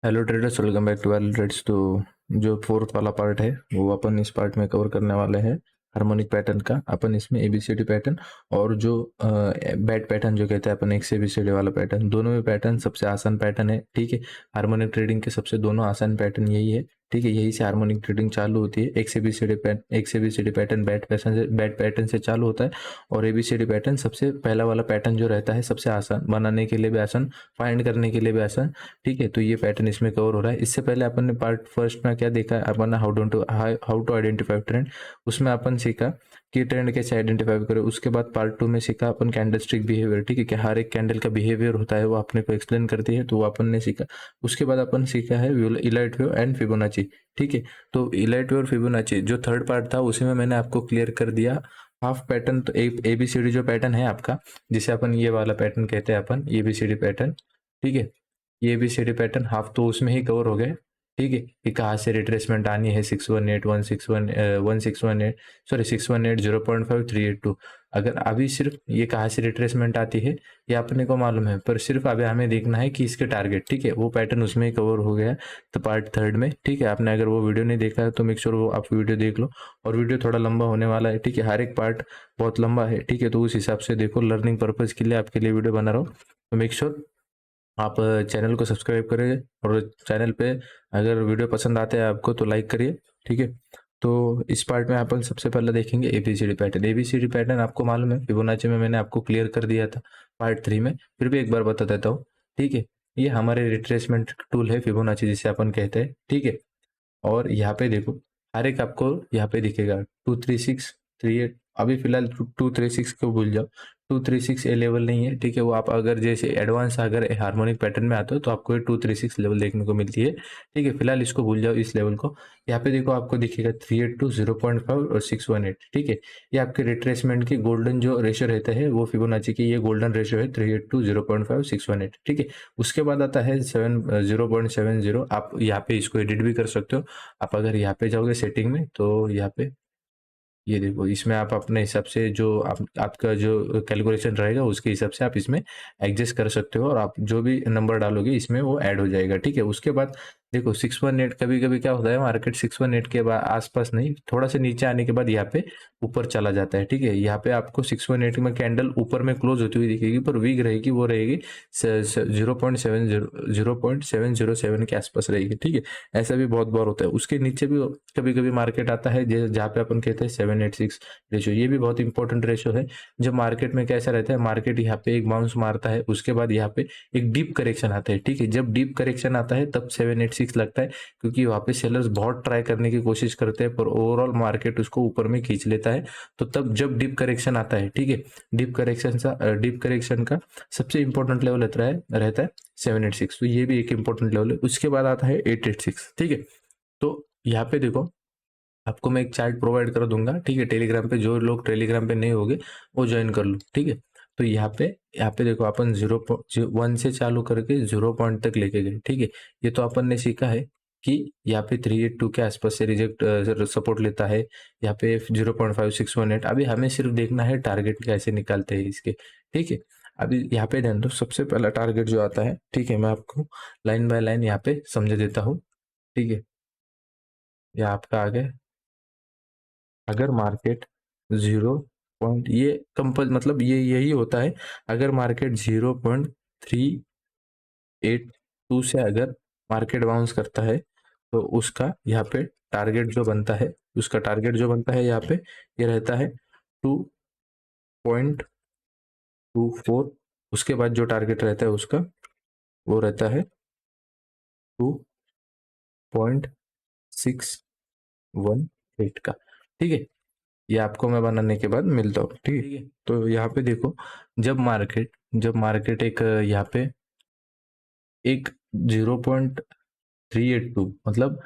Hello traders, welcome back to value trades. तो जो fourth वाला पार्ट है वो अपन इस पार्ट में कवर करने वाले हैं हार्मोनिक पैटर्न का। अपन इसमें एबीसीडी पैटर्न और जो बैट पैटर्न जो कहते हैं अपन एक्स एबीसीडी वाला पैटर्न, दोनों में पैटर्न सबसे आसान पैटर्न है। ठीक है, हार्मोनिक ट्रेडिंग के सबसे दोनों आसान पैटर्न यही है। ठीक है, यही से हार्मोनिक ट्रेडिंग चालू होती है। X ABCD pattern bat pattern से चालू होता है और एबीसीडी पैटर्न सबसे पहला वाला पैटर्न जो रहता है सबसे आसान, बनाने के लिए भी आसान, फाइंड करने के लिए भी आसान। ठीक है, तो ये पैटर्न इसमें कवर हो रहा है। इससे पहले अपन ने पार्ट फर्स्ट में क्या देखा, अपन ने हाउ टू आइडेंटिफाई ट्रेंड, उसमें अपन सीखा कि ट्रेंड कैसे आइडेंटिफाई करें। उसके बाद पार्ट टू में सीखा अपन कैंडलस्टिक बिहेवियर। ठीक है, कि हर एक कैंडल का बिहेवियर होता है, वो अपने को एक्सप्लेन करती है, तो वो अपन ने सीखा। उसके बाद अपन सीखा है इलाइट वेव एंड फिबोनाची। ठीक है, तो इलाइट वेव और फिबोनाची जो थर्ड पार्ट था उसी में मैंने आपको क्लियर कर दिया। हाफ पैटर्न तो एबीसीडी जो पैटर्न है आपका, जिसे अपन ये वाला पैटर्न कहते हैं, अपन एबीसीडी पैटर्न। ठीक है, ये भी सीडी पैटर्न हाफ तो उसमें ही कवर हो गए। ठीक है, कि कहाँ से रिट्रेसमेंट आनी है 618 1618 सॉरी 618 0.5 382। अगर अभी सिर्फ ये कहाँ से रिट्रेसमेंट आती है ये अपने को मालूम है, पर सिर्फ अभी हमें देखना है कि इसके टारगेट। ठीक है, वो पैटर्न उसमें ही कवर हो गया तो पार्ट थर्ड में। ठीक है, आपने अगर वो वीडियो नहीं देखा है तो मेक श्योर वो आप वीडियो देख लो, और वीडियो थोड़ा लंबा होने वाला है। ठीक है, हर एक पार्ट बहुत लंबा है। ठीक है, तो उस हिसाब से देखो, लर्निंग पर्पज के लिए आपके लिए वीडियो बना रहा हूँ, तो मेक श्योर आप चैनल को सब्सक्राइब करिए, और चैनल पे अगर वीडियो पसंद आते हैं आपको तो लाइक करिए। ठीक है, तो इस पार्ट में अपन सबसे पहले देखेंगे एबीसीडी पैटर्न। एबीसीडी पैटर्न आपको मालूम है, फिबोनाची में मैंने आपको क्लियर कर दिया था पार्ट 3 में, फिर भी एक बार बता देता हूँ। ठीक है, ये हमारे रिट्रेसमेंट टूल है फिबोनाची जिसे अपन कहते हैं। ठीक है, और यहाँ पे देखो, हर एक आपको यहाँ पे दिखेगा 236 38। अभी फिलहाल 236 को भूल जाओ, 236 ए लेवल नहीं है। ठीक है, वो आप अगर जैसे एडवांस अगर हार्मोनिक पैटर्न में आते हो तो आपको ये 236 लेवल देखने को मिलती है। ठीक है, फिलहाल इसको भूल जाओ, इस लेवल को। यहाँ पे देखो आपको दिखेगा 382 0.5 और 618। ठीक है, ये आपके रिट्रेसमेंट की गोल्डन जो रेशियो रहता है वो फिबोनाची की ये गोल्डन रेशियो है 382 0.5 618। ठीक है, उसके बाद आता है 0.70। आप यहाँ पे इसको एडिट भी कर सकते हो। आप अगर यहाँ पे जाओगे सेटिंग में तो यहाँ पे ये देखो, इसमें आप अपने हिसाब से जो आपका जो कैलकुलेशन रहेगा उसके हिसाब से आप इसमें एडजस्ट कर सकते हो, और आप जो भी नंबर डालोगे इसमें वो ऐड हो जाएगा। ठीक है, उसके बाद देखो 618, कभी कभी क्या होता है मार्केट 618 के बाद आसपास नहीं, थोड़ा सा नीचे आने के बाद यहाँ पे ऊपर चला जाता है। ठीक है, यहाँ पे आपको 618 में कैंडल ऊपर में क्लोज होती हुई दिखेगी, पर वीक रहेगी, वो रहेगी 0.707 के आसपास रहेगी। ठीक है, ऐसा भी बहुत बार होता है। उसके नीचे भी कभी कभी मार्केट आता है जहाँ पे अपन कहते हैं 786 रेशियो। ये भी बहुत इंपॉर्टेंट रेशियो है। जब मार्केट में कैसा रहता है, मार्केट यहाँ पे एक बाउंस मारता है, उसके बाद यहाँ पे एक डीप करेक्शन आता है। ठीक है, जब डीप करेक्शन आता है तब 786 लगता है, क्योंकि वहाँ पे सेलर्स बहुत ट्राई करने की कोशिश करते हैं, पर ओवरऑल मार्केट उसको ऊपर में खींच लेता है। तो तब जब डीप करेक्शन आता है, ठीक है, डीप करेक्शन का सबसे इंपॉर्टेंट लेवल रहता है 786। तो ये भी एक इंपॉर्टेंट लेवल है। उसके बाद आता है 886। ठीक है, तो यहाँ पे देखो, आपको मैं एक चार्ट प्रोवाइड कर दूंगा। ठीक है, टेलीग्राम पे, जो लोग टेलीग्राम पे नहीं होगे वो ज्वाइन कर लो। ठीक है, तो यहाँ पे देखो, अपन 0.1 से चालू करके 0 पॉइंट तक लेके गए। ठीक है, ये तो अपन ने सीखा है कि यहाँ पे 382 के आसपास से रिजेक्ट सपोर्ट लेता है, यहाँ पे 0.5618। अभी हमें सिर्फ देखना है टारगेट कैसे निकालते हैं इसके। ठीक है, अभी यहाँ पे ध्यान दो, सबसे पहला टारगेट जो आता है, ठीक है, मैं आपको लाइन बाय लाइन यहाँ पे समझा देता हूँ। ठीक है, यह आपका आ गया। अगर मार्केट 0 पॉइंट, ये कंपल मतलब ये यही होता है, अगर मार्केट 0.382 से अगर मार्केट बाउंस करता है तो उसका यहाँ पे टारगेट जो बनता है, उसका टारगेट जो बनता है यहाँ पे ये रहता है 2.24। उसके बाद जो टारगेट रहता है उसका वो रहता है 2.618 का। ठीक है, ये आपको मैं बनाने के बाद मिलता हूँ। ठीक है, तो यहाँ पे देखो, जब मार्केट एक यहाँ पे एक 0.382 मतलब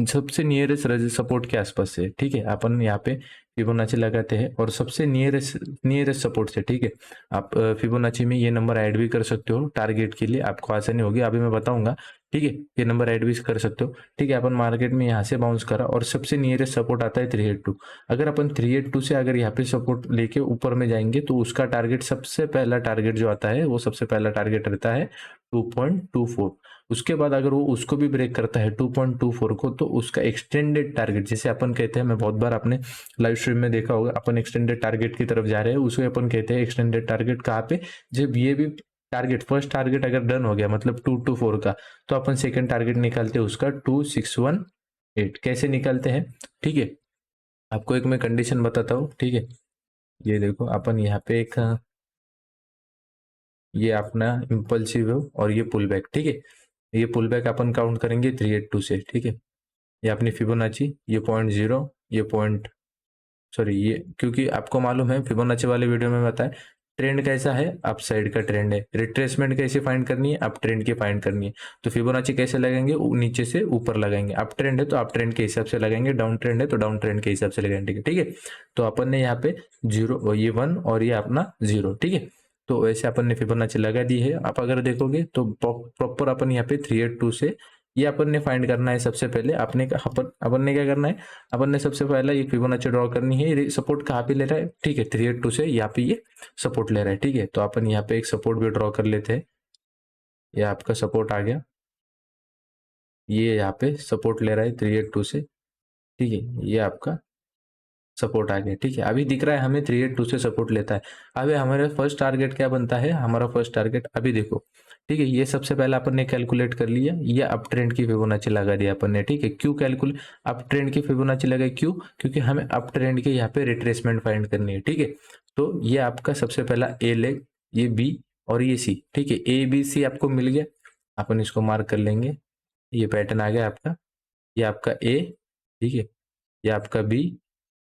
सबसे नियरेस्ट सपोर्ट के आसपास से, ठीक है, अपन यहाँ पे फिबोनाची लगाते हैं और सबसे नियरेस्ट सपोर्ट से। ठीक है, आप फिबोनाची में ये नंबर ऐड भी कर सकते हो टारगेट के लिए, आपको आसानी होगी। अभी मैं बताऊंगा ठीक है, ये नंबर ऐड भी कर सकते हो। ठीक है, अपन मार्केट में यहाँ से बाउंस करा और सबसे नियरेस्ट सपोर्ट आता है 382। अगर अपन 382 से अगर यहाँ पे सपोर्ट लेके ऊपर में जाएंगे तो उसका टारगेट, सबसे पहला टारगेट जो आता है वो सबसे पहला टारगेट रहता है 2.24। उसके बाद अगर वो उसको भी ब्रेक करता है 2.24 को, तो उसका एक्सटेंडेड टारगेट, जैसे अपन कहते हैं, मैं बहुत बार अपने लाइव स्ट्रीम में देखा होगा, अपन एक्सटेंडेड टारगेट की तरफ जा रहे हैं, उसको अपन कहते हैं एक्सटेंडेड टारगेट। कहाँ पे? जब ये भी टारगेट, फर्स्ट टारगेट अगर डन हो गया मतलब 224 का, तो अपन सेकंड टारगेट निकालते हैं उसका 2618। कैसे निकालते हैं? ठीक है, आपको एक मैं कंडीशन बताता हूँ। ठीक है, ये देखो अपन यहाँ पे एक, ये अपना इम्पल्सिव है और ये पुल बैक। ठीक है, ये पुल बैक अपन काउंट करेंगे 382 से। ठीक है, ये अपनी फिबोनाची, ये 0.0, ये पॉइंट, सॉरी ये, क्योंकि आपको मालूम है फिबोनाची वाले वीडियो में बताया ट्रेंड कैसा है, अप साइड का ट्रेंड है। रिट्रेसमेंट कैसे फाइंड करनी है? अप ट्रेंड की फाइंड करनी है। तो फिबोनाची कैसे लगाएंगे? नीचे से ऊपर लगाएंगे। अप ट्रेंड है तो अप ट्रेंड के हिसाब से लगाएंगे, डाउन ट्रेंड है तो डाउन ट्रेंड के हिसाब से लगाएंगे। ठीक है, तो अपन ने यहाँ पे 0, ये 1 और ये अपना 0। ठीक है, तो वैसे अपन ने फिबोनाची लगा दी है। आप अगर देखोगे तो प्रॉपर अपन यहाँ पे 382 से ये अपन ने फाइंड करना है। सबसे पहले अपन ने क्या करना है? अपन ने सबसे पहले ये फिबोनाची ड्रॉ करनी है। सपोर्ट कहाँ पे ले रहा है? ठीक है, 382 से यहाँ पे ये सपोर्ट ले रहा है। ठीक है, तो अपन यहाँ पे एक सपोर्ट भी ड्रॉ कर लेते हैं। ये आपका सपोर्ट आ गया, ये यहाँ पे सपोर्ट ले रहा है 382 से। ठीक है, ये आपका सपोर्ट आ गया। ठीक है, अभी दिख रहा है हमें 382 से सपोर्ट लेता है। अभी हमारा फर्स्ट टारगेट क्या बनता है? हमारा फर्स्ट टारगेट अभी देखो, ठीक है, ये सबसे पहले अपन ने कैलकुलेट कर लिया, ये अप ट्रेंड की फिबोनाची लगा दिया अपन ने। ठीक है, क्यों कैलकुलेट अप ट्रेंड की फिबोनाची लगाई? क्यों? क्योंकि हमें अप ट्रेंड के यहाँ पे रिट्रेसमेंट फाइंड करनी है। ठीक है, तो ये आपका सबसे पहला ए लेग, ये बी और ये सी। ठीक है, ए बी सी आपको मिल गया, अपन इसको मार्क कर लेंगे। ये पैटर्न आ गया आपका, ये आपका ए, ठीक है, ये आपका बी,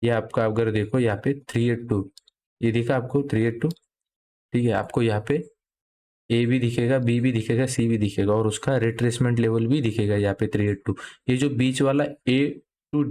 ये आपका अगर देखो यहाँ पे 382, ये दिखा आपको 382। ठीक है, आपको यहाँ पे ए भी दिखेगा, बी भी दिखेगा, सी भी दिखेगा और उसका रिट्रेसमेंट लेवल भी दिखेगा यहाँ पे 382। ये जो बीच वाला ए टू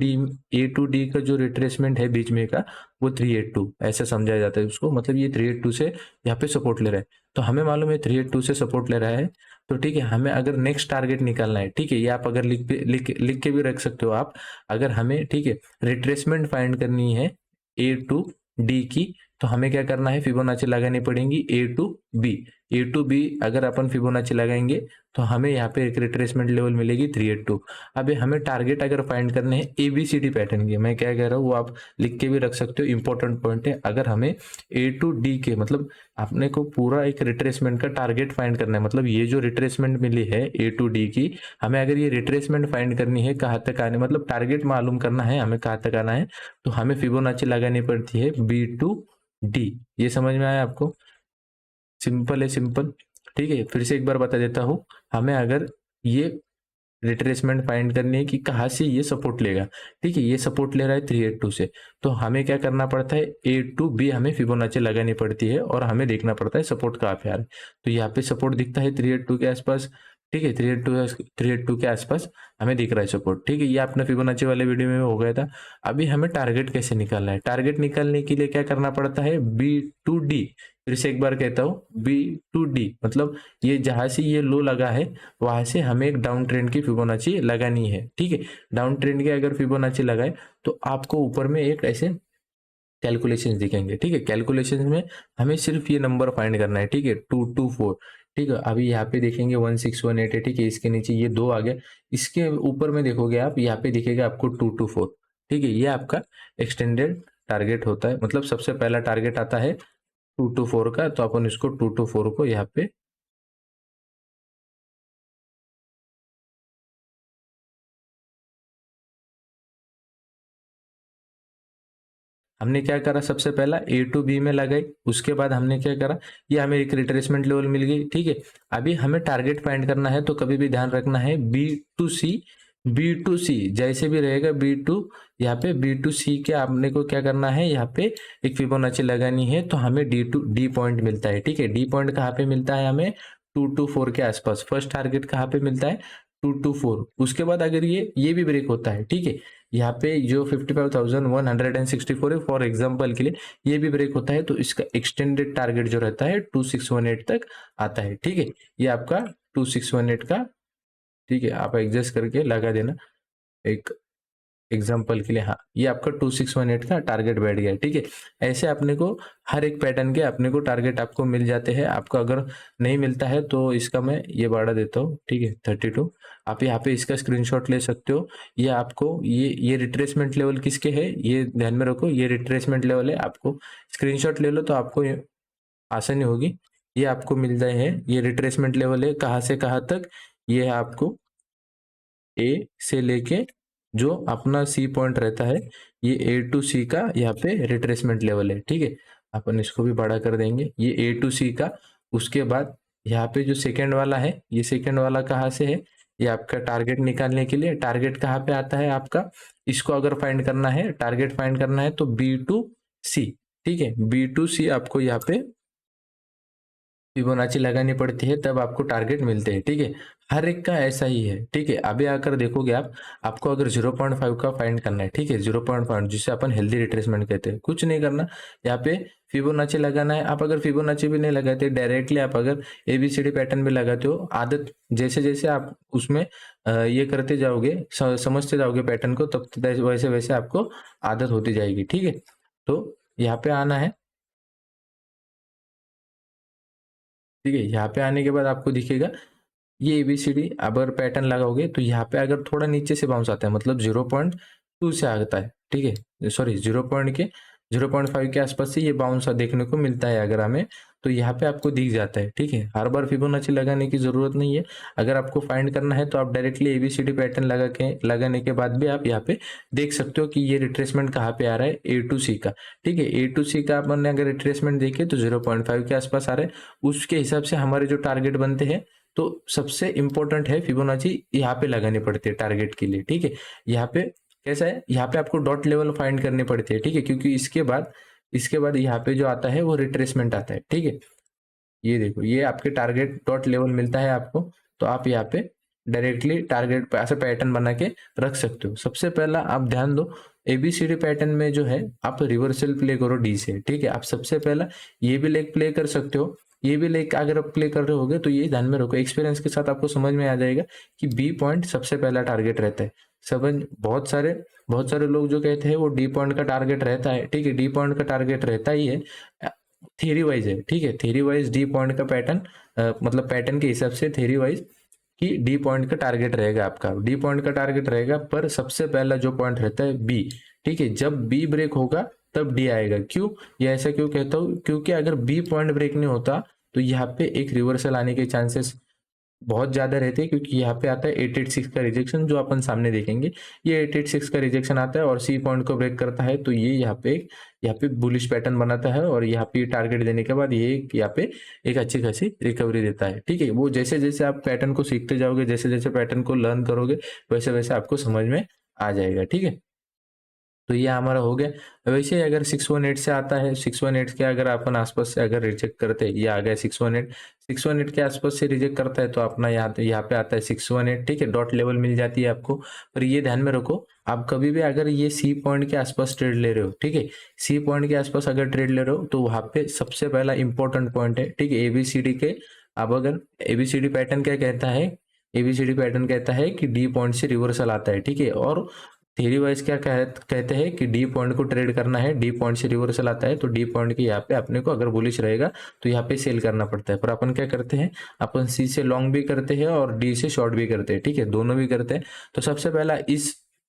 डी का जो रिट्रेसमेंट है बीच में का, वो 382 ऐसा समझाया जाता है उसको। मतलब ये 382 से यहाँ पे सपोर्ट ले रहा है, तो हमें मालूम है 382 से सपोर्ट ले रहा है। तो ठीक है, हमें अगर नेक्स्ट टारगेट निकालना है, ठीक है, ये आप अगर लिख के भी रख सकते हो आप। अगर हमें, ठीक है, रिट्रेसमेंट फाइंड करनी है A to D की, तो हमें क्या करना है? फिबोनाची लगानी पड़ेगी A to B। A to B अगर अपन फिबोनाची लगाएंगे तो हमें यहाँ पे एक रिट्रेसमेंट लेवल मिलेगी 382। अब हमें टारगेट अगर फाइंड करने हैं ABCD पैटर्न के, मैं क्या कह रहा हूँ वो आप लिख के भी रख सकते हो, इंपॉर्टेंट पॉइंट है। अगर हमें A to D के, मतलब अपने को पूरा एक रिट्रेसमेंट का टारगेट फाइंड करना है, मतलब ये जो रिट्रेसमेंट मिली है A to D की, हमें अगर ये रिट्रेसमेंट फाइंड करनी है, कहाँ तक आने, मतलब टारगेट मालूम करना है हमें कहाँ तक आना है, तो हमें फिबोनाची लगानी पड़ती है B to D। ये समझ में आया आपको? सिंपल है, सिंपल। ठीक है, फिर से एक बार बता देता हूँ। हमें अगर ये रिट्रेसमेंट फाइंड करनी है कि कहाँ से ये सपोर्ट लेगा, ठीक है, ये सपोर्ट ले रहा है 382 से, तो हमें क्या करना पड़ता है? A to B हमें फिबोनाची लगानी पड़ती है और हमें देखना पड़ता है सपोर्ट कहाँ पे आ रहा है। तो यहाँ पे सपोर्ट दिखता है 382 के आसपास। ठीक है, 382 के आसपास हमें दिख रहा है सपोर्ट। ठीक है, ये अपना फिबोनाची वाले वीडियो में हो गया था। अभी हमें टारगेट कैसे निकालना है? टारगेट निकालने के लिए क्या करना पड़ता है? B to D। फिर से एक बार कहता हूँ, B to D मतलब ये जहां से ये लो लगा है वहां से हमें एक डाउन ट्रेंड की फिबोनाची लगानी है। ठीक है, डाउन ट्रेंड की अगर फिबोनाची लगाए तो आपको ऊपर में एक ऐसे कैलकुलेशंस दिखेंगे। ठीक है, कैलकुलेशंस में हमें सिर्फ ये नंबर फाइंड करना है। ठीक है, 224। ठीक है, अभी यहाँ पे देखेंगे 1618 है। ठीक है, इसके नीचे ये 2 आ गया, इसके ऊपर में देखोगे आप, यहाँ पे दिखेगा आपको 224। ठीक है, ये आपका एक्सटेंडेड टारगेट होता है, मतलब सबसे पहला टारगेट आता है 224 का, तो अपन इसको 224 को यहाँ पे हमने क्या करा? सबसे पहला A to B में लगाई, उसके बाद हमने क्या करा? ये हमें एक रिट्रेसमेंट लेवल मिल गई। ठीक है, अभी हमें टारगेट फाइंड करना है, तो कभी भी ध्यान रखना है B to C। B to C जैसे भी रहेगा, यहाँ पे B to C के आपने को क्या करना है? यहाँ पे एक फिबोनाची लगानी है, तो हमें D पॉइंट मिलता है। ठीक है, D पॉइंट कहाँ पे मिलता है? हमें 224 के आसपास। फर्स्ट टारगेट कहाँ पे मिलता है? 224। उसके बाद अगर ये भी ब्रेक होता है, ठीक है, यहाँ पे जो 55,164 है फॉर एग्जांपल के लिए, ये भी ब्रेक होता है, तो इसका एक्सटेंडेड टारगेट जो रहता है 2618 तक आता है। ठीक है, ये आपका 2618 का ठीक है, आप एडजस्ट करके लगा देना एक एग्जाम्पल के लिए। हाँ, ये आपका 2618 का टारगेट बैठ गया है। ठीक है, ऐसे अपने को हर एक पैटर्न के अपने को टारगेट आपको मिल जाते हैं। आपको अगर नहीं मिलता है तो इसका मैं ये बढ़ा देता हूँ। ठीक है, 32 आप यहाँ पे इसका स्क्रीनशॉट ले सकते हो। ये आपको ये रिट्रेसमेंट लेवल किसके है ये ध्यान में रखो, ये रिट्रेसमेंट लेवल है। आपको स्क्रीनशॉट ले लो तो आपको आसानी होगी। ये आपको मिल जाए है, ये रिट्रेसमेंट लेवल है कहाँ से कहाँ तक, ये है आपको ए से लेके जो अपना सी पॉइंट रहता है, ये ए टू सी का यहाँ पे रिट्रेसमेंट लेवल है। ठीक है, अपन इसको भी बड़ा कर देंगे, ये ए टू सी का। उसके बाद यहाँ पे जो सेकेंड वाला है, ये सेकेंड वाला कहाँ से है, ये आपका टारगेट निकालने के लिए। टारगेट कहाँ पे आता है आपका, इसको अगर फाइंड करना है, टारगेट फाइंड करना है तो बी टू सी। ठीक है, बी टू सी आपको यहाँ पे फिबोनाची लगानी पड़ती है, तब आपको टारगेट मिलते हैं। ठीक है, हर एक का ऐसा ही है। ठीक है, अभी आकर देखोगे आप, आपको अगर 0.5 का फाइंड करना है, ठीक है 0.5 जिसे अपन हेल्दी रिट्रेसमेंट कहते हैं, कुछ नहीं करना, यहाँ पे फिबोनाची लगाना है। आप अगर फिबोनाची भी नहीं लगाते, डायरेक्टली आप अगर एबीसीडी पैटर्न भी लगाते हो, आदत जैसे जैसे आप उसमें ये करते जाओगे, समझते जाओगे पैटर्न को, तब वैसे वैसे आपको आदत होती जाएगी। ठीक है, तो यहाँ पे आना है। ठीक है, यहाँ पे आने के बाद आपको दिखेगा ये एबीसीडी, अगर पैटर्न लगाओगे तो यहाँ पे अगर थोड़ा नीचे से बाउंस आता है, मतलब 0.2 से आता है। ठीक है, सॉरी 0.5 के आसपास से ये बाउंस देखने को मिलता है अगर हमें, तो यहाँ पे आपको दिख जाता है। ठीक है, हर बार फिबोनाची लगाने की जरूरत नहीं है। अगर आपको फाइंड करना है तो आप डायरेक्टली एबीसीडी पैटर्न लगाने के बाद भी आप यहाँ पे देख सकते हो कि ये रिट्रेसमेंट कहाँ पे आ रहा है, ए टू सी का। ठीक है, ए टू सी का अपन ने अगर रिट्रेसमेंट देखे तो 0.5 के आसपास आ रहा है। उसके हिसाब से हमारे जो टारगेट बनते हैं, तो सबसे इंपॉर्टेंट है फिबोनाची यहाँ पे लगानी पड़ती है टारगेट के लिए। ठीक है, यहाँ पे कैसा है, यहाँ पे आपको डॉट लेवल फाइंड करनी पड़ती है। ठीक है, क्योंकि इसके बाद यहाँ पे जो आता है वो रिट्रेसमेंट आता है। ठीक है, ये देखो, ये आपके टारगेट डॉट लेवल मिलता है आपको, तो आप यहाँ पे डायरेक्टली टारगेट पे ऐसे पैटर्न बना के रख सकते हो। सबसे पहला आप ध्यान दो, एबीसीडी पैटर्न में जो है आप रिवर्सल प्ले करो डी से। ठीक है, आप सबसे पहला ये भी लेग प्ले कर सकते हो, ये भी लेग अगर आप प्ले कर रहे होगे तो ये ध्यान में रखो, एक्सपीरियंस के साथ आपको समझ में आ जाएगा कि बी पॉइंट सबसे पहला टारगेट रहता है। समझ, बहुत सारे लोग जो कहते हैं वो डी पॉइंट का टारगेट रहता है। ठीक है, डी पॉइंट का टारगेट रहता ही है, थ्योरी वाइज है। ठीक है, थ्योरी वाइज डी पॉइंट का पैटर्न, मतलब पैटर्न के हिसाब से थ्योरी वाइज कि डी पॉइंट का टारगेट रहेगा, आपका डी पॉइंट का टारगेट रहेगा, पर सबसे पहला जो पॉइंट रहता है बी। ठीक है, जब बी ब्रेक होगा तब डी आएगा। क्यों, ये ऐसा क्यों कहता हूँ, क्योंकि अगर बी पॉइंट ब्रेक नहीं होता तो यहाँ पे एक रिवर्सल आने के चांसेस बहुत ज्यादा रहते हैं, क्योंकि यहाँ पे आता है 886 का रिजेक्शन, जो अपन सामने देखेंगे। ये 886 का रिजेक्शन आता है और सी पॉइंट को ब्रेक करता है, तो ये यहाँ पे बुलिश पैटर्न बनाता है, और यहाँ पे टारगेट देने के बाद ये यहाँ पे एक अच्छी खासी रिकवरी देता है। ठीक है, वो जैसे जैसे आप पैटर्न को सीखते जाओगे, जैसे जैसे पैटर्न को लर्न करोगे, वैसे वैसे आपको समझ में आ जाएगा। ठीक है, तो ये हमारा हो गया। वैसे ही अगर 618 से आता है, 618 के अगर अपन आसपास से अगर रिजेक्ट करते हैं, ये आ गया 618 के आसपास से रिजेक्ट करता है तो अपना यहाँ पे आता है 618। ठीक है, डॉट लेवल मिल जाती है आपको। पर ये ध्यान में रखो, आप कभी भी अगर ये सी पॉइंट के आसपास ट्रेड ले रहे हो, ठीक है, सी पॉइंट के आसपास अगर ट्रेड ले रहे हो तो वहां पे सबसे पहला इंपॉर्टेंट पॉइंट है। ठीक है, एबीसीडी के, अब अगर एबीसीडी पैटर्न क्या कहता है, एबीसीडी पैटर्न कहता है कि डी पॉइंट से रिवर्सल आता है। ठीक है, और थ्योरी वाइज क्या कहते हैं कि डी पॉइंट को ट्रेड करना है, डी पॉइंट से रिवर्सल आता है तो डी पॉइंट के यहाँ पे अपने को अगर बुलिश रहेगा तो यहाँ पे सेल करना पड़ता है। पर अपन क्या करते हैं, अपन सी से लॉन्ग भी करते हैं और डी से शॉर्ट भी करते हैं। ठीक है, दोनों भी करते हैं। तो सबसे पहला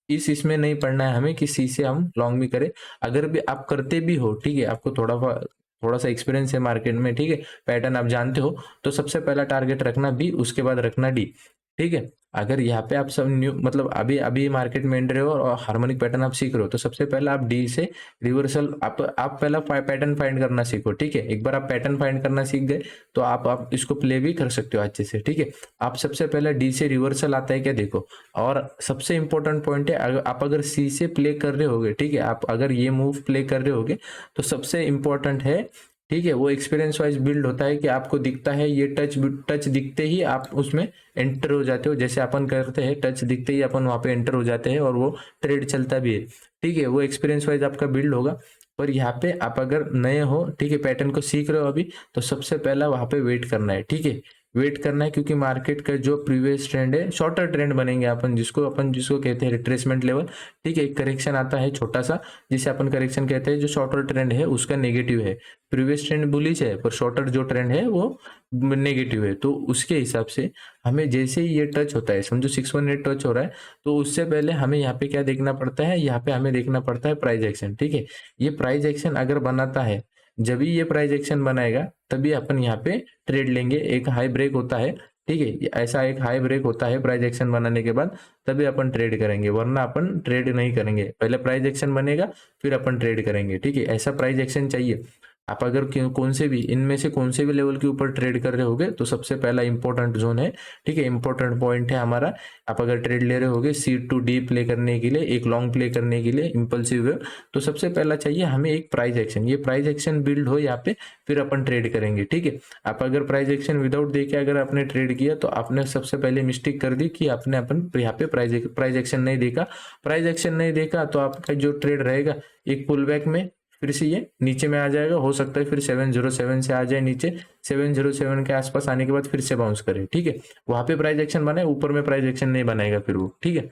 इसमें नहीं पढ़ना है हमें कि सी से हम लॉन्ग भी करें। अगर भी आप करते भी हो, ठीक है, आपको थोड़ा सा एक्सपीरियंस है मार्केट में, ठीक है, पैटर्न आप जानते हो, तो सबसे पहला टारगेट रखना बी, उसके बाद रखना डी। ठीक है, अगर यहाँ पे आप सब न्यू, मतलब अभी अभी मार्केट में एंटर हो और हार्मोनिक पैटर्न आप सीख रहे हो, तो सबसे पहले आप डी से रिवर्सल, आप पहला पैटर्न फाइंड करना सीखो। ठीक है, एक बार आप पैटर्न फाइंड करना सीख गए तो आप इसको प्ले भी कर सकते हो अच्छे से। ठीक है, आप सबसे पहले डी से रिवर्सल आता है क्या देखो, और सबसे इंपॉर्टेंट पॉइंट है, आप अगर सी से प्ले कर रहे होगे, ठीक है, आप अगर ये मूव प्ले कर रहे होगे तो सबसे इंपॉर्टेंट है, ठीक है, वो एक्सपीरियंस वाइज बिल्ड होता है कि आपको दिखता है ये टच दिखते ही आप उसमें एंटर हो जाते हो। जैसे अपन करते हैं, टच दिखते ही अपन वहां पे एंटर हो जाते हैं और वो ट्रेड चलता भी है। ठीक है, वो एक्सपीरियंस वाइज आपका बिल्ड होगा। पर यहाँ पे आप अगर नए हो, ठीक है, पैटर्न को सीख रहे हो अभी, तो सबसे पहला वहां पे वेट करना है। ठीक है, वेट करना है, क्योंकि मार्केट का जो प्रीवियस ट्रेंड है शॉर्टर ट्रेंड बनेंगे अपन जिसको कहते हैं रिट्रेसमेंट लेवल। ठीक है, एक करेक्शन आता है छोटा सा जिसे अपन करेक्शन कहते हैं, जो शॉर्टर ट्रेंड है उसका नेगेटिव है, प्रीवियस ट्रेंड बुलिश है पर शॉर्टर जो ट्रेंड है वो नेगेटिव है। तो उसके हिसाब से हमें जैसे ही ये टच होता है, समझो 618 टच हो रहा है, तो उससे पहले हमें यहाँ पे क्या देखना पड़ता है, यहाँ पे हमें देखना पड़ता है प्राइस एक्शन। ठीक है, ये प्राइस एक्शन अगर बनाता है, जब भी ये प्राइस एक्शन बनाएगा तभी अपन यहाँ पे ट्रेड लेंगे। एक हाई ब्रेक होता है, ठीक है, ऐसा एक हाई ब्रेक होता है प्राइस एक्शन बनाने के बाद, तभी अपन ट्रेड करेंगे, वरना अपन ट्रेड नहीं करेंगे। पहले प्राइस एक्शन बनेगा फिर अपन ट्रेड करेंगे। ठीक है, ऐसा प्राइस एक्शन चाहिए। आप अगर कौन से भी इनमें से कौन से भी लेवल के ऊपर ट्रेड कर रहे होगे तो सबसे पहला इंपॉर्टेंट जोन है, ठीक है, इंपॉर्टेंट पॉइंट है हमारा। आप अगर ट्रेड ले रहे होगे C2D प्ले करने के लिए, एक लॉन्ग प्ले करने के लिए इंपल्सिव वेव, तो सबसे पहला चाहिए हमें एक प्राइस एक्शन। ये प्राइस एक्शन बिल्ड हो यहाँ पे फिर अपन ट्रेड करेंगे। ठीक है, आप अगर प्राइस एक्शन विदाउट देके अगर आपने ट्रेड किया तो आपने सबसे पहले मिस्टेक कर दी कि आपने अपन यहाँ पे प्राइस एक्शन नहीं देखा। प्राइस एक्शन नहीं देखा तो आपका जो ट्रेड रहेगा एक पुल बैक में फिर से ये नीचे में आ जाएगा, हो सकता है फिर 707 से आ जाए नीचे, 707 के आसपास आने के बाद फिर से बाउंस करे। ठीक है, वहां पे प्राइस एक्शन बने, ऊपर में प्राइस एक्शन नहीं बनाएगा फिर वो। ठीक है,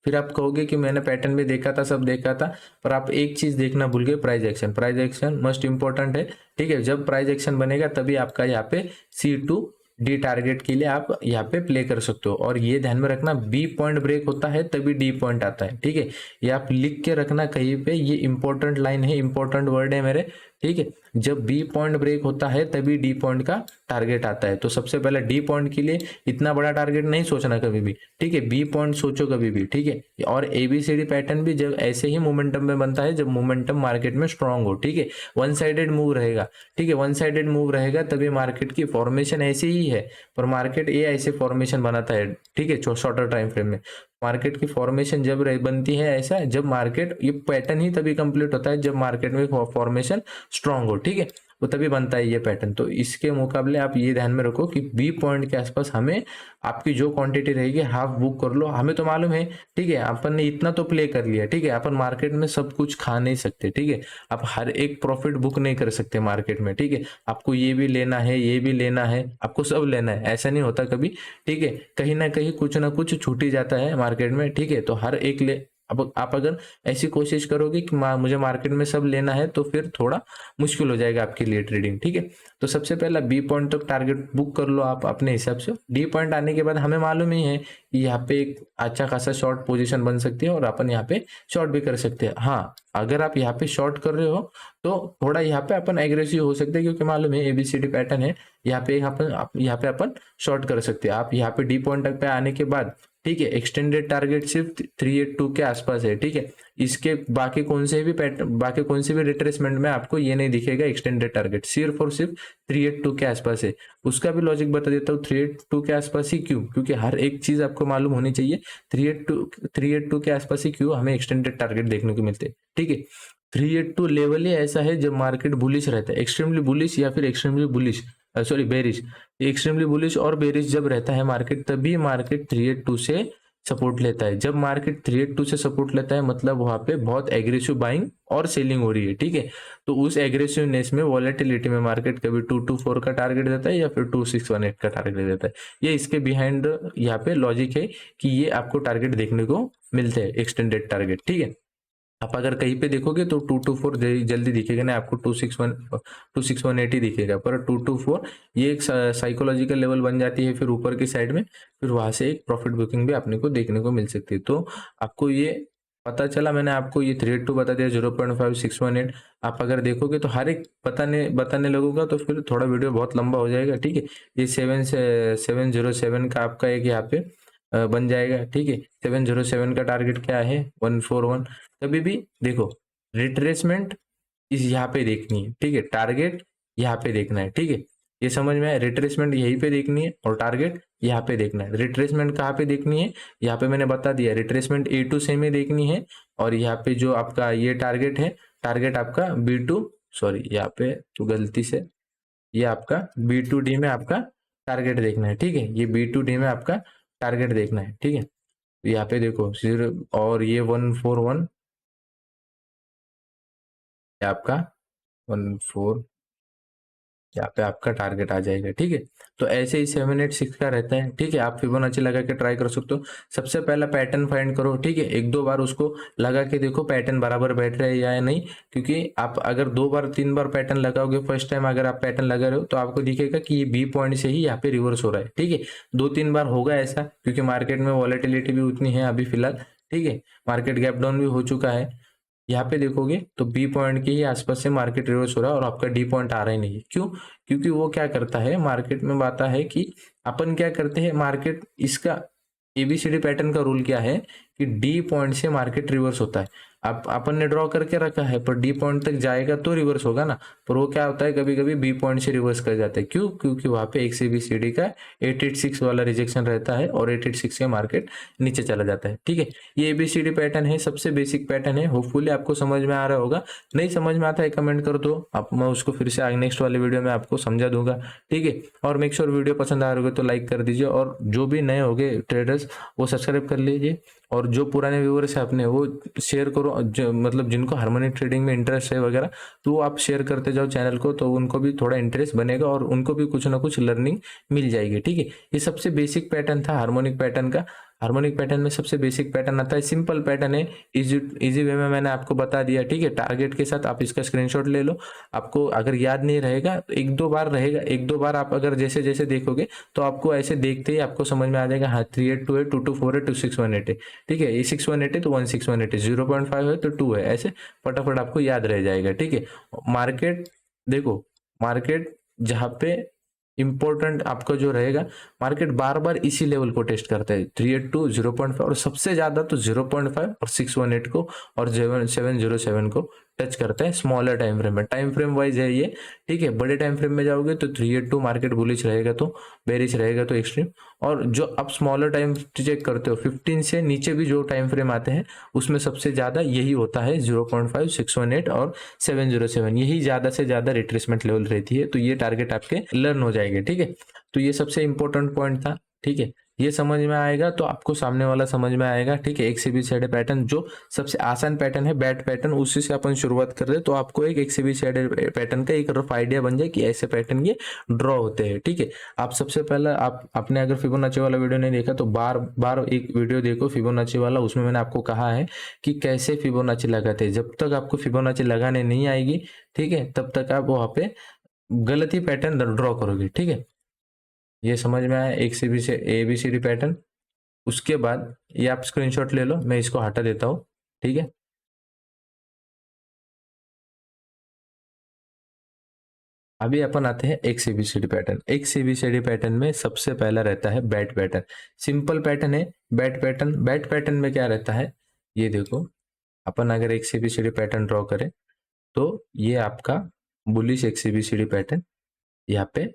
फिर आप कहोगे कि मैंने पैटर्न भी देखा था, सब देखा था, पर आप एक चीज देखना भूल गए, price action. Price action must important है। ठीक है, जब प्राइस एक्शन बनेगा तभी आपका यहाँ पे C2D टारगेट के लिए आप यहाँ पे प्ले कर सकते हो। और ये ध्यान में रखना, B पॉइंट ब्रेक होता है तभी D पॉइंट आता है। ठीक है, ये आप लिख के रखना कहीं पे, ये इंपॉर्टेंट लाइन है, इंपॉर्टेंट वर्ड है मेरे। ठीक है, जब B पॉइंट ब्रेक होता है तभी D पॉइंट का टारगेट आता है। तो सबसे पहले D पॉइंट के लिए इतना बड़ा टारगेट नहीं सोचना कभी भी। ठीक है, B पॉइंट सोचो कभी भी। ठीक है, और ABCD पैटर्न भी जब ऐसे ही मोमेंटम में बनता है जब मोमेंटम मार्केट में स्ट्रांग हो। ठीक है, वन साइडेड मूव रहेगा। ठीक है, वन साइडेड मूव रहेगा तभी मार्केट की फॉर्मेशन ऐसी ही है, पर मार्केट ये ऐसे फॉर्मेशन बनाता है। ठीक है, शॉर्टर टाइम फ्रेम में मार्केट की फॉर्मेशन जब बनती है ऐसा, जब मार्केट, ये पैटर्न ही तभी कंप्लीट होता है जब मार्केट में फॉर्मेशन स्ट्रांग हो। ठीक है, वो तभी बनता है ये पैटर्न। तो इसके मुकाबले आप ये ध्यान में रखो कि B पॉइंट के आसपास हमें आपकी जो क्वांटिटी रहेगी हाफ बुक कर लो। हमें तो मालूम है, ठीक है, अपन ने इतना तो प्ले कर लिया। ठीक है, अपन मार्केट में सब कुछ खा नहीं सकते। ठीक है, आप हर एक प्रॉफिट बुक नहीं कर सकते मार्केट में। ठीक है, आपको ये भी लेना है, ये भी लेना है, आपको सब लेना है, ऐसा नहीं होता कभी। ठीक है, कहीं ना कहीं कुछ ना कुछ छूट ही जाता है मार्केट में। ठीक है, तो हर एक ले, अब आप अगर ऐसी कोशिश करोगे कि मुझे मार्केट में सब लेना है तो फिर थोड़ा मुश्किल हो जाएगा आपके लिए ट्रेडिंग। ठीक है, तो सबसे पहला B पॉइंट तक टारगेट बुक कर लो आप अपने हिसाब से। D पॉइंट आने के बाद हमें मालूम ही है कि यहाँ पे एक अच्छा खासा शॉर्ट पोजीशन बन सकती है और अपन यहाँ पे शॉर्ट भी कर सकते हैं। हाँ, अगर आप यहाँ पे शॉर्ट कर रहे हो तो थोड़ा यहाँ पे अपन एग्रेसिव हो सकते हैं, क्योंकि मालूम है ABCD पैटर्न है, यहाँ पे यहाँ पे अपन शॉर्ट कर सकते हैं। आप यहाँ पे D पॉइंट तक पे आने के बाद, ठीक है, एक्सटेंडेड टारगेट सिर्फ 382 के आसपास है। ठीक है, इसके बाकी कौन से भी रिट्रेसमेंट में आपको ये नहीं दिखेगा एक्सटेंडेड टारगेट, सिर्फ और सिर्फ 382 के आसपास है। उसका भी लॉजिक बता देता हूँ, 382 के आसपास ही क्यों, क्योंकि हर एक चीज आपको मालूम होनी चाहिए। 382 के आसपास ही क्यों हमें एक्सटेंडेड टारगेट देखने को मिलते हैं। ठीक है, 382 लेवल ही ऐसा है जब मार्केट बुलिश रहता है, एक्सट्रीमली बुलिश या फिर extremely bullish, sorry bearish, extremely bullish और बेरिश जब रहता है मार्केट, तभी मार्केट 382 से सपोर्ट लेता है। जब मार्केट 382 से सपोर्ट लेता है मतलब वहां पे बहुत एग्रेसिव बाइंग और सेलिंग हो रही है। ठीक है, तो उस एग्रेसिवनेस में, वॉलेटिलिटी में मार्केट कभी 224 का टारगेट देता है या फिर 2618 का टारगेट देता है। ये इसके बिहाइंड यहाँ पे लॉजिक है कि ये आपको टारगेट देखने को मिलते हैं, एक्सटेंडेड टारगेट। ठीक है, आप अगर कहीं पे देखोगे तो 224 जल्दी दिखेगा ना आपको, 26180 दिखेगा, पर 224 ये एक साइकोलॉजिकल लेवल बन जाती है फिर ऊपर की साइड में, फिर वहां से एक प्रॉफिट बुकिंग भी अपने को देखने को मिल सकती है। तो आपको ये पता चला, मैंने आपको ये 382 बता दिया, 0.5618। आप अगर देखोगे तो हर एक बताने लगूंगा तो फिर थोड़ा वीडियो बहुत लंबा हो जाएगा। ठीक है, ये 707 का आपका एक यहाँ पे बन जाएगा। ठीक है, 707 का टारगेट क्या है, 141। कभी भी देखो, रिट्रेसमेंट इस यहाँ पे देखनी है। ठीक है, टारगेट यहाँ पे देखना है। ठीक है, ये समझ में आया, रिट्रेसमेंट यहीं पे देखनी है और टारगेट यहाँ पे देखना है। रिट्रेसमेंट कहाँ पे देखनी है, यहाँ पे मैंने बता दिया, रिट्रेसमेंट A2 से में देखनी है। और यहाँ पे जो आपका ये टारगेट है, टारगेट आपका B2, सॉरी यहाँ पे तो गलती से, ये आपका B2D में आपका टारगेट देखना है। ठीक है, ये B2D में आपका टारगेट देखना है। ठीक है, तो यहाँ पे देखो सिर्फ, और ये 141 आपका 14, यहाँ पे आपका टारगेट आ जाएगा। ठीक है, तो ऐसे ही 786 का रहता है। ठीक है, आप फिबोनाची लगा के ट्राई कर सकते हो। सबसे पहला पैटर्न फाइंड करो। ठीक है, एक दो बार उसको लगा के देखो पैटर्न बराबर बैठ रहा है या नहीं, क्योंकि आप अगर 2 बार 3 बार पैटर्न लगाओगे, फर्स्ट टाइम अगर आप पैटर्न लगा रहे हो तो आपको दिखेगा कि ये बी पॉइंट से ही यहाँ पे रिवर्स हो रहा है। ठीक है, 2-3 बार होगा ऐसा, क्योंकि मार्केट में वॉलेटिलिटी भी उतनी है अभी फिलहाल। ठीक है, मार्केट गैप डाउन भी हो चुका है। यहाँ पे देखोगे तो बी पॉइंट के ही आसपास से मार्केट रिवर्स हो रहा है और आपका डी पॉइंट आ रहा ही नहीं है। क्यों? क्योंकि वो क्या करता है, मार्केट में बात है कि अपन क्या करते हैं, मार्केट इसका एबीसीडी पैटर्न का रूल क्या है कि डी पॉइंट से मार्केट रिवर्स होता है। आप अपन ने ड्रॉ करके रखा है, पर डी पॉइंट तक जाएगा तो रिवर्स होगा ना। पर वो क्या होता है, कभी कभी बी पॉइंट से रिवर्स कर जाता है। क्यों? क्योंकि वहां पे एक एबीसीडी का 886 वाला रिजेक्शन रहता है और 886 से मार्केट नीचे चला जाता है। ठीक है, ये एबीसीडी पैटर्न है, सबसे बेसिक पैटर्न है। होपफुली आपको समझ में आ रहा होगा। नहीं समझ में आता है कमेंट कर दो, आप मैं उसको फिर से आगे नेक्स्ट वाले वीडियो में आपको समझा दूंगा। ठीक है, और मेक श्योर वीडियो पसंद आ रहा होगा तो लाइक कर दीजिए, और जो भी नए होंगे ट्रेडर्स वो सब्सक्राइब कर लीजिए, और जो पुराने व्यूअर्स है अपने वो शेयर करो, मतलब जिनको हार्मोनिक ट्रेडिंग में इंटरेस्ट है वगैरह, तो आप शेयर करते जाओ चैनल को, तो उनको भी थोड़ा इंटरेस्ट बनेगा और उनको भी कुछ ना कुछ लर्निंग मिल जाएगी। ठीक है, ये सबसे बेसिक पैटर्न था हार्मोनिक पैटर्न का। हार्मोनिक पैटर्न में सबसे बेसिक पैटर्न आता है, सिंपल पैटर्न है, इजी वे में मैंने आपको बता दिया। ठीक है, टारगेट के साथ आप इसका स्क्रीनशॉट ले लो। आपको अगर याद नहीं रहेगा तो 1-2 बार रहेगा, 1-2 बार आप अगर जैसे जैसे देखोगे तो आपको ऐसे देखते ही आपको समझ में आ जाएगा। हाँ, 3828 है, 2224 है, 2618 है। ठीक है, ये 618 है तो 1618 है, 0.5 है तो 2 है, ऐसे फटाफट आपको याद रह जाएगा। ठीक है, मार्केट देखो, मार्केट जहाँ पे इंपॉर्टेंट आपका जो रहेगा, मार्केट बार बार इसी लेवल को टेस्ट करता है, 382, 0.5 और सबसे ज्यादा तो 0.5 और 618 को और 707 को टच करता है स्मॉलर टाइम फ्रेम में। टाइम फ्रेम वाइज है ये। ठीक है, बड़े टाइम फ्रेम में जाओगे तो 382 मार्केट बुलिश रहेगा तो बेरिश रहेगा तो एक्सट्रीम, और जो आप स्मॉलर टाइम चेक करते हो 15 से नीचे भी जो टाइम फ्रेम आते हैं उसमें सबसे ज्यादा यही होता है, 0.5, 618 और 707, यही ज्यादा से ज्यादा रिट्रेसमेंट लेवल रहती है। तो ये टारगेट आपके लर्न हो जाएंगे। ठीक है, तो ये सबसे इंपॉर्टेंट पॉइंट था। ठीक है, ये समझ में आएगा तो आपको सामने वाला समझ में आएगा। ठीक है, एक से भी साइड पैटर्न जो सबसे आसान पैटर्न है, बैट पैटर्न, उसी से अपन शुरुआत कर रहे हैं, तो आपको एक से भी साइड पैटर्न का एक रफ आइडिया बन जाए कि ऐसे पैटर्न ये ड्रॉ होते हैं। ठीक है, आप सबसे पहले आपने अगर फिबोनाची वाला वीडियो नहीं देखा तो बार बार एक वीडियो देखो फिबोनाची वाला, उसमें मैंने आपको कहा है कि कैसे फिबोनाची लगाते हैं। जब तक आपको फिबोनाची लगाने नहीं आएगी, ठीक है, तब तक आप वहां पे गलत ही पैटर्न ड्रॉ करोगे। ठीक है, ये समझ में आया, एक से बी से ABCD पैटर्न। उसके बाद ये आप स्क्रीनशॉट ले लो, मैं इसको हटा देता हूँ। ठीक है, अभी अपन आते हैं एक ABCD पैटर्न। एक ABCD पैटर्न में सबसे पहला रहता है बैट पैटर्न। सिंपल पैटर्न है बैट पैटर्न। बैट पैटर्न में क्या रहता है, ये देखो, अपन अगर एक ABCD पैटर्न ड्रॉ करें तो ये आपका बुलिश एक ABCD पैटर्न यहाँ पे।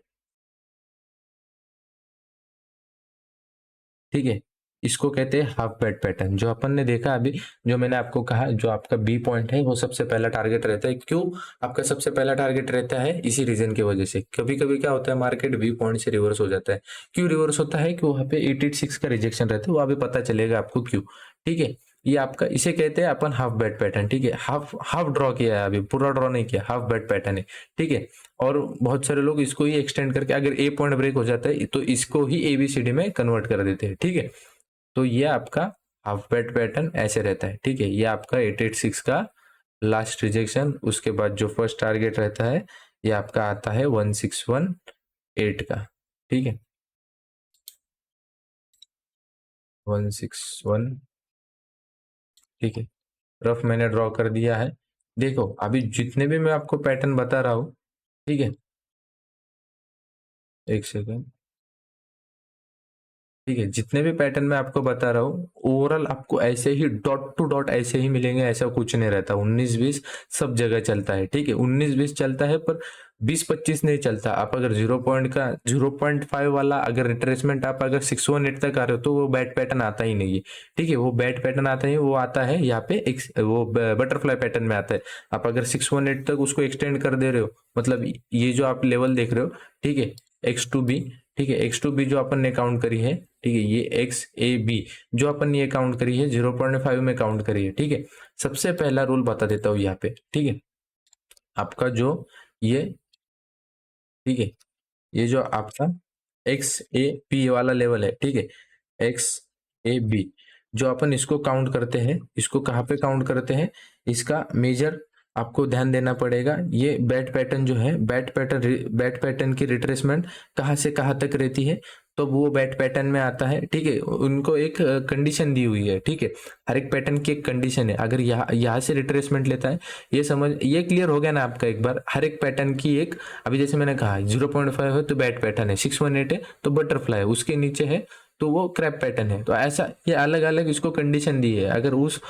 ठीक है, इसको कहते हैं हाफ बैट पैटर्न। जो अपन ने देखा अभी, जो मैंने आपको कहा, जो आपका बी पॉइंट है वो सबसे पहला टारगेट रहता है। क्यों आपका सबसे पहला टारगेट रहता है? इसी रीजन की वजह से। कभी कभी क्या होता है, मार्केट बी पॉइंट से रिवर्स हो जाता है। क्यों रिवर्स होता है? कि वहां पे 886 का रिजेक्शन रहता है, वो अभी पता चलेगा आपको क्यों। ठीक है, ये आपका, इसे कहते हैं अपन हाफ बैट पैटर्न। ठीक है, हाफ हाफ ड्रॉ किया है, अभी पूरा ड्रॉ नहीं किया, हाफ बैट पैटर्न है। ठीक है, और बहुत सारे लोग इसको ही एक्सटेंड करके, अगर ए पॉइंट ब्रेक हो जाता है तो इसको ही ABCD में कन्वर्ट कर देते हैं। ठीक है, तो ये आपका हाफ बैट पैटर्न ऐसे रहता है। ठीक है, ये आपका 886 का लास्ट रिजेक्शन, उसके बाद जो फर्स्ट टारगेट रहता है ये आपका आता है 1618 का। ठीक है, 161। ठीक है, रफ मैंने ड्रॉ कर दिया है। देखो अभी जितने भी मैं आपको पैटर्न बता रहा हूं, ठीक है, एक सेकेंड। ठीक है, जितने भी पैटर्न मैं आपको बता रहा हूँ ओवरऑल आपको ऐसे ही डॉट टू डॉट ऐसे ही मिलेंगे, ऐसा कुछ नहीं रहता। 19-20 सब जगह चलता है। ठीक है, 19-20 चलता है, पर 20-25 नहीं चलता। आप अगर 0.5 वाला अगर रिट्रेसमेंट आप अगर 618 तक आ रहे हो तो वो बैट पैटर्न आता ही नहीं है। ठीक है, वो बैट पैटर्न आता है, वो आता है यहाँ पे एक वो बटरफ्लाई पैटर्न में आता है। आप अगर 618 तक उसको एक्सटेंड कर दे रहे हो, मतलब ये जो आप लेवल देख रहे हो, ठीक है, X2B। ठीक है, X2B जो अपन ने काउंट करी है, ठीक है, ये XAB जो अपन ने ये काउंट करी है 0.5 में काउंट करी है। ठीक है, सबसे पहला रूल बता देता हूँ यहाँ पे। ठीक है, आपका जो ये ठीक है, ये जो आपका एक्स ए बी वाला लेवल है, ठीक है, एक्स ए बी, जो अपन इसको काउंट करते हैं, इसको कहाँ पे काउंट करते हैं, इसका मेजर आपको ध्यान देना पड़ेगा। ये बैट पैटर्न जो है, बैट पैटर्न की रिट्रेसमेंट कहाँ से कहाँ तक रहती है, तो वो बैट पैटर्न में आता है, ठीक है। उनको एक कंडीशन दी हुई है, ठीक है, हर एक पैटर्न की एक कंडीशन है। अगर यहाँ से रिट्रेसमेंट लेता है, ये क्लियर हो गया ना आपका एक बार, हर एक पैटर्न की एक, अभी जैसे मैंने कहा 0.5 है तो बैट पैटर्न है, 618 है तो बटरफ्लाई है, उसके नीचे है तो वो क्रैप पैटर्न है। तो ऐसा ये अलग अलग इसको कंडीशन दी है। अगर उस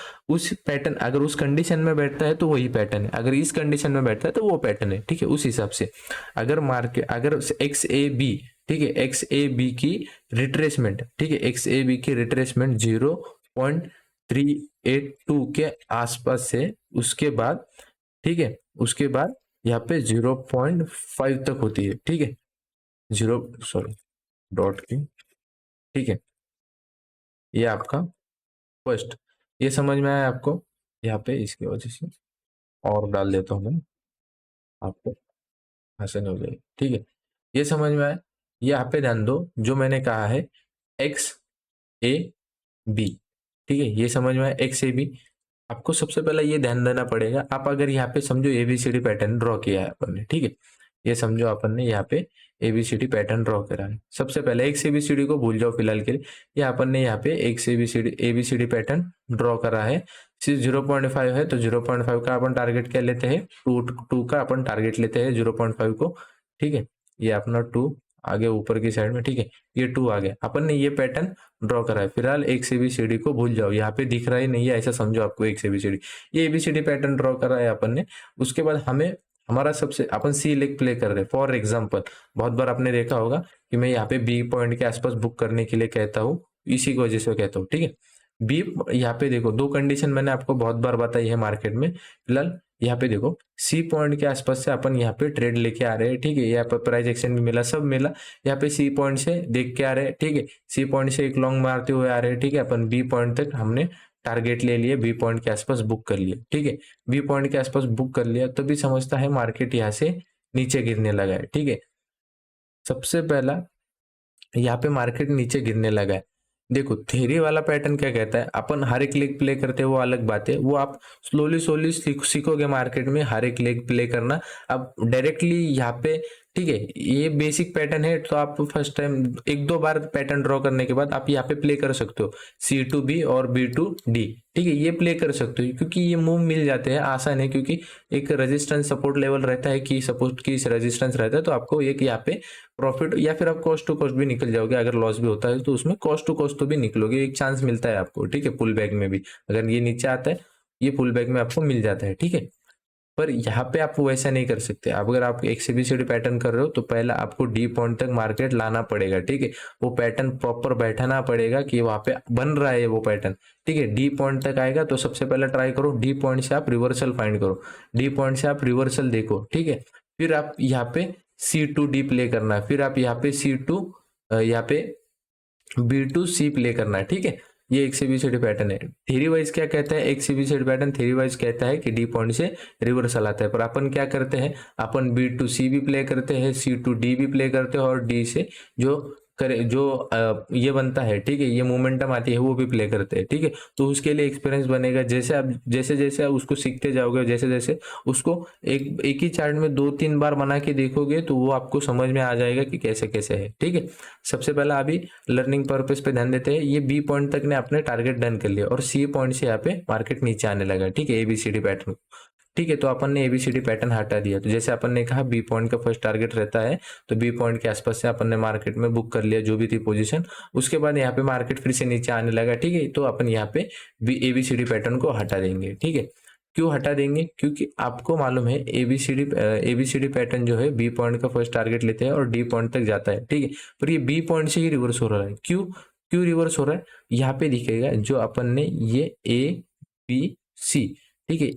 पैटर्न अगर उस कंडीशन में बैठता है तो वही पैटर्न है, अगर इस कंडीशन में बैठता है तो वो पैटर्न है, ठीक है। उस हिसाब से अगर एक्स ए बी, ठीक है, एक्स ए बी की रिट्रेसमेंट, ठीक है, एक्स ए बी की रिट्रेसमेंट 0.382 के आसपास से, उसके बाद, ठीक है, उसके बाद यहाँ पे 0.5 तक होती है, ठीक है, डॉट की, ठीक है। ये आपका फर्स्ट, ये समझ में आया आपको, यहाँ पे इसकी वजह से और डाल देता हूँ मैं, आपको आसान हो जाएगी, ठीक है। ये समझ में आया। ये यहाँ पे ध्यान दो, जो मैंने कहा है एक्स ए बी, ठीक है, ये समझ में आया, एक्स ए बी। आपको सबसे पहले ये ध्यान देना पड़ेगा, आप अगर यहाँ पे समझो एबीसीडी पैटर्न ड्रॉ किया है अपन ने, ठीक है, ये समझो अपन ने यहाँ पे एबीसीडी पैटर्न ड्रॉ करा है। सबसे पहले एक एबीसीडी को भूल जाओ फिलहाल के लिए, ये अपन ने यहाँ पे एक एबीसीडी पैटर्न ड्रॉ करा है। 0.5 है तो 0.5 का अपन टारगेट क्या लेते हैं, टू का अपन टारगेट लेते हैं 0.5 को, ठीक है। ये अपना 2 आगे ऊपर की साइड में, ठीक है, ये 2 आ गया, अपन ने ये पैटर्न ड्रॉ करा है। फिलहाल एक एबीसीडी को भूल जाओ, यहाँ पे दिख रहा ही नहीं है ऐसा समझो आपको, एक एबीसीडी, ये एबीसीडी पैटर्न ड्रॉ करा है अपन ने। उसके बाद हमें हमारा सबसे अपन सी लेग प्ले कर रहे हैं। फॉर एग्जांपल बहुत बार आपने देखा होगा कि मैं यहाँ पे बी पॉइंट के आसपास बुक करने के लिए कहता हूँ, इसी की वजह से कहता हूँ, ठीक है। बी, यहाँ पे देखो दो कंडीशन मैंने आपको बहुत बार बताई है मार्केट में। फिलहाल यहाँ पे देखो सी पॉइंट के आसपास से अपन यहाँ पे ट्रेड लेके आ रहे हैं, ठीक है, यहाँ पे प्राइस एक्शन भी मिला, सब मिला, यहाँ पे सी पॉइंट से देख के आ रहे हैं, ठीक है, सी पॉइंट से एक लॉन्ग मारते हुए आ रहे हैं, ठीक है। अपन बी पॉइंट तक हमने टारगेट ले लिए, बी पॉइंट के आसपास बुक कर लिया, ठीक है, बी पॉइंट के आसपास बुक कर लिया तो भी समझता है मार्केट यहाँ से नीचे गिरने लगा है, ठीक है। सबसे पहला यहाँ पे मार्केट नीचे गिरने लगा है। देखो थ्योरी वाला पैटर्न क्या कहता है, अपन हर एक लेग प्ले करते हैं वो अलग बात है, वो आप स्लोली स्लोली सीखोगे मार्केट में हर एक लेग प्ले करना। अब डायरेक्टली यहाँ पे, ठीक है, ये बेसिक पैटर्न है तो आप फर्स्ट टाइम एक दो बार पैटर्न ड्रॉ करने के बाद आप यहाँ पे प्ले कर सकते हो सी टू बी और बी टू डी, ठीक है, ये प्ले कर सकते हो क्योंकि ये मूव मिल जाते हैं, आसान है, क्योंकि एक रेजिस्टेंस सपोर्ट लेवल रहता है कि सपोज की रेजिस्टेंस रहता है तो आपको एक यहाँ पे प्रॉफिट या फिर आप कॉस्ट टू कॉस्ट भी निकल जाओगे। अगर लॉस भी होता है तो उसमें कॉस्ट टू कॉस्ट तो भी निकलोगे, एक चांस मिलता है आपको, ठीक है। पुल बैक में भी अगर ये नीचे आता है, ये पुल बैक में आपको मिल जाता है, ठीक है। पर यहाँ पे आप वैसा नहीं कर सकते। अगर आप एक सीबीसीडी पैटर्न कर रहे हो तो पहले आपको डी पॉइंट तक मार्केट लाना पड़ेगा, ठीक है, वो पैटर्न प्रॉपर बैठाना पड़ेगा कि वहां पे बन रहा है वो पैटर्न, ठीक है। डी पॉइंट तक आएगा तो सबसे पहले ट्राई करो डी पॉइंट से आप रिवर्सल फाइंड करो, डी पॉइंट से आप रिवर्सल देखो, ठीक है। फिर आप यहाँ पे सी टू डी प्ले करना है, फिर आप यहाँ पे सी टू, यहाँ पे बी टू सी प्ले करना है, ठीक है। ये एक सीबीसीडी पैटर्न है। थ्योरी वाइज क्या कहता है, एक सीबीसीडी पैटर्न थ्योरी वाइज कहता है कि डी पॉइंट से रिवर्सल आता है, पर अपन क्या करते हैं, अपन बी टू सी भी प्ले करते हैं, सी टू डी भी प्ले करते हैं और डी से जो करे जो ये बनता है, ठीक है, ये मोमेंटम आती है वो भी प्ले करते हैं, ठीक है। तो उसके लिए एक्सपीरियंस बनेगा, जैसे जैसे आप उसको सीखते जाओगे, जैसे जैसे उसको एक ही चार्ट में 2-3 बार बना के देखोगे तो वो आपको समझ में आ जाएगा कि कैसे कैसे है, ठीक है। सबसे पहला अभी लर्निंग पर्पस पे ध्यान देते हैं। ये बी पॉइंट तक ने अपने टारगेट डन कर लिया और सी पॉइंट से यहाँ पे मार्केट नीचे आने लगा, ठीक है, एबीसीडी पैटर्न, ठीक है। तो अपन ने एबीसीडी पैटर्न हटा दिया, तो जैसे अपन ने कहा बी पॉइंट का फर्स्ट टारगेट रहता है तो बी पॉइंट के आसपास से अपन ने मार्केट में बुक कर लिया जो भी थी पोजीशन। उसके बाद यहाँ पे मार्केट फिर से नीचे आने लगा, ठीक है, तो अपन यहाँ पे एबीसीडी पैटर्न को हटा देंगे, ठीक है। क्यों हटा देंगे, क्योंकि आपको मालूम है एबीसीडी पैटर्न जो है बी पॉइंट का फर्स्ट टारगेट लेते हैं और डी पॉइंट तक जाता है, ठीक है। पर ये बी पॉइंट से ही रिवर्स हो रहा है, क्यों क्यों रिवर्स हो रहा है, यहाँ पे दिखेगा जो अपन ने ये ए बी सी, ठीक है,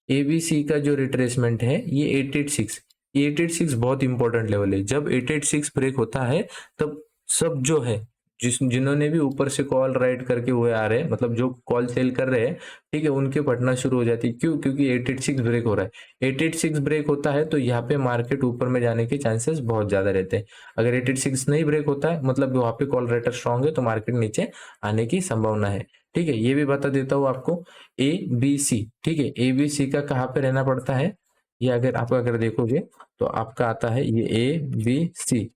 एबीसी का जो रिट्रेसमेंट है ये 886 बहुत इंपॉर्टेंट लेवल है। जब 886 ब्रेक होता है तब सब जो है जिन्होंने भी ऊपर से कॉल राइट करके हुए आ रहे हैं, मतलब जो कॉल सेल कर रहे हैं, ठीक है, उनके फटना शुरू हो जाती है। क्यों? क्योंकि 886 ब्रेक हो रहा है। 886 ब्रेक होता है तो यहाँ पे मार्केट ऊपर में जाने के चांसेस बहुत ज्यादा रहते हैं। अगर 886 नहीं ब्रेक होता है, मतलब वहां पे कॉल राइटर स्ट्रांग है, तो मार्केट नीचे आने की संभावना है। ठीक है, ये भी बता देता हूँ आपको। ए बी सी, ठीक है, ए बी सी का कहाँ पे रहना पड़ता है, ये अगर आप अगर देखोगे तो आपका आता है ये ए बी सी।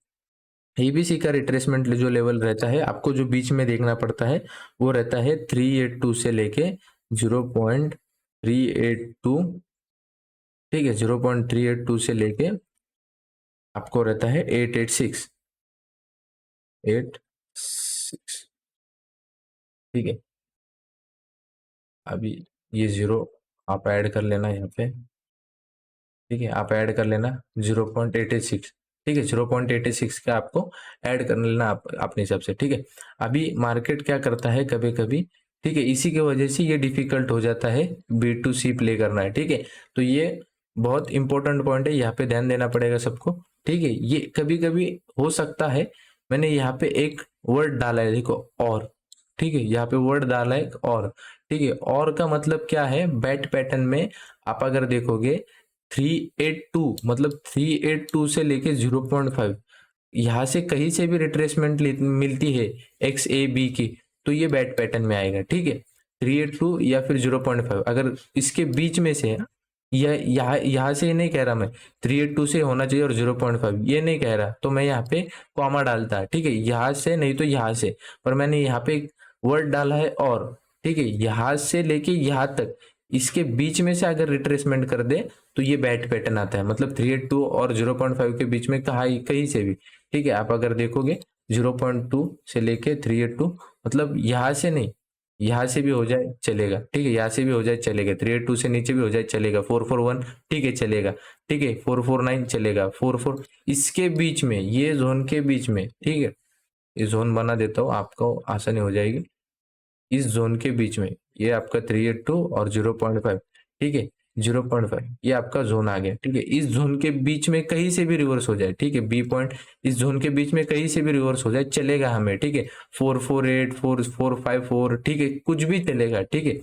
एबीसी का रिट्रेसमेंट जो लेवल रहता है, आपको जो बीच में देखना पड़ता है वो रहता है 382 से लेके 0.382, ठीक है, 0.382 से लेके आपको रहता है 886, 86, ठीक है। अभी ये जीरो आप ऐड कर लेना यहाँ पे, ठीक है, आप ऐड कर लेना 0.886, ठीक है, 0.86 का आपको ऐड कर लेना आप अपने हिसाब से, ठीक है। अभी मार्केट क्या करता है कभी कभी, ठीक है, इसी की वजह से ये डिफिकल्ट हो जाता है B2C प्ले करना है, ठीक है। तो ये बहुत इंपॉर्टेंट पॉइंट है, यहाँ पे ध्यान देना पड़ेगा सबको, ठीक है। ये कभी कभी हो सकता है, मैंने यहाँ पे एक वर्ड डाला है, देखो, और, ठीक है, यहाँ पे वर्ड डाला है और, ठीक है। और का मतलब क्या है, बैट पैटर्न में आप अगर देखोगे 382, मतलब 382 से लेके 0.5, यहाँ से कहीं से भी रिट्रेसमेंट मिलती है एक्स ए बी की, तो ये बैट पैटर्न में आएगा, ठीक है। 382 या फिर 0.5, अगर इसके बीच में से, या यहाँ से नहीं कह रहा मैं 382 से होना चाहिए और 0.5 ये नहीं कह रहा, तो मैं यहाँ पे कॉमा डालता है, ठीक है, यहाँ से नहीं तो यहाँ से, पर मैंने यहाँ पे एक वर्ड डाला है और, ठीक है, यहाँ से लेके यहाँ तक इसके बीच में से अगर रिट्रेसमेंट कर दे तो ये बैट पैटर्न आता है, मतलब 382 और 0.5 के बीच में कहीं कहीं से भी, ठीक है। आप अगर देखोगे 0.2 से लेके 382, मतलब यहाँ से नहीं, यहाँ से भी हो जाए चलेगा, ठीक है, यहाँ से भी हो जाए चलेगा, 382 से नीचे भी हो जाए चलेगा, 441, ठीक है, चलेगा, ठीक है, 449 चलेगा, 44, इसके बीच में, ये जोन के बीच में, ठीक है, ये जोन बना देता हूँ आपको आसानी हो जाएगी। इस जोन के बीच में ये आपका 382 और 0.5, ठीक है, 0.5 ये आपका जोन आ गया, ठीक है। इस जोन के बीच में कहीं से भी रिवर्स हो जाए, ठीक है, बी पॉइंट इस जोन के बीच में कहीं से भी रिवर्स हो जाए चलेगा हमें, ठीक है, 448, 4454, ठीक है, कुछ भी चलेगा, ठीक है।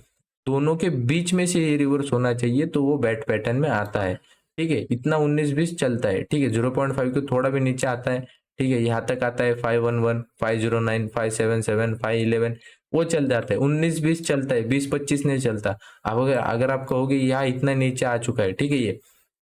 दोनों के बीच में से ये रिवर्स होना चाहिए तो वो बैट पैटर्न में आता है, ठीक है। इतना 19-20 चलता है, ठीक है, 0.5 को थोड़ा भी नीचे आता है, ठीक है, यहाँ तक आता है 511, 509, 577, 511, वो चल जाता है। 19-20 चलता है, 20-25 नहीं चलता। अब अगर अगर आप कहोगे यहाँ इतना नीचे आ चुका है, ठीक है, ये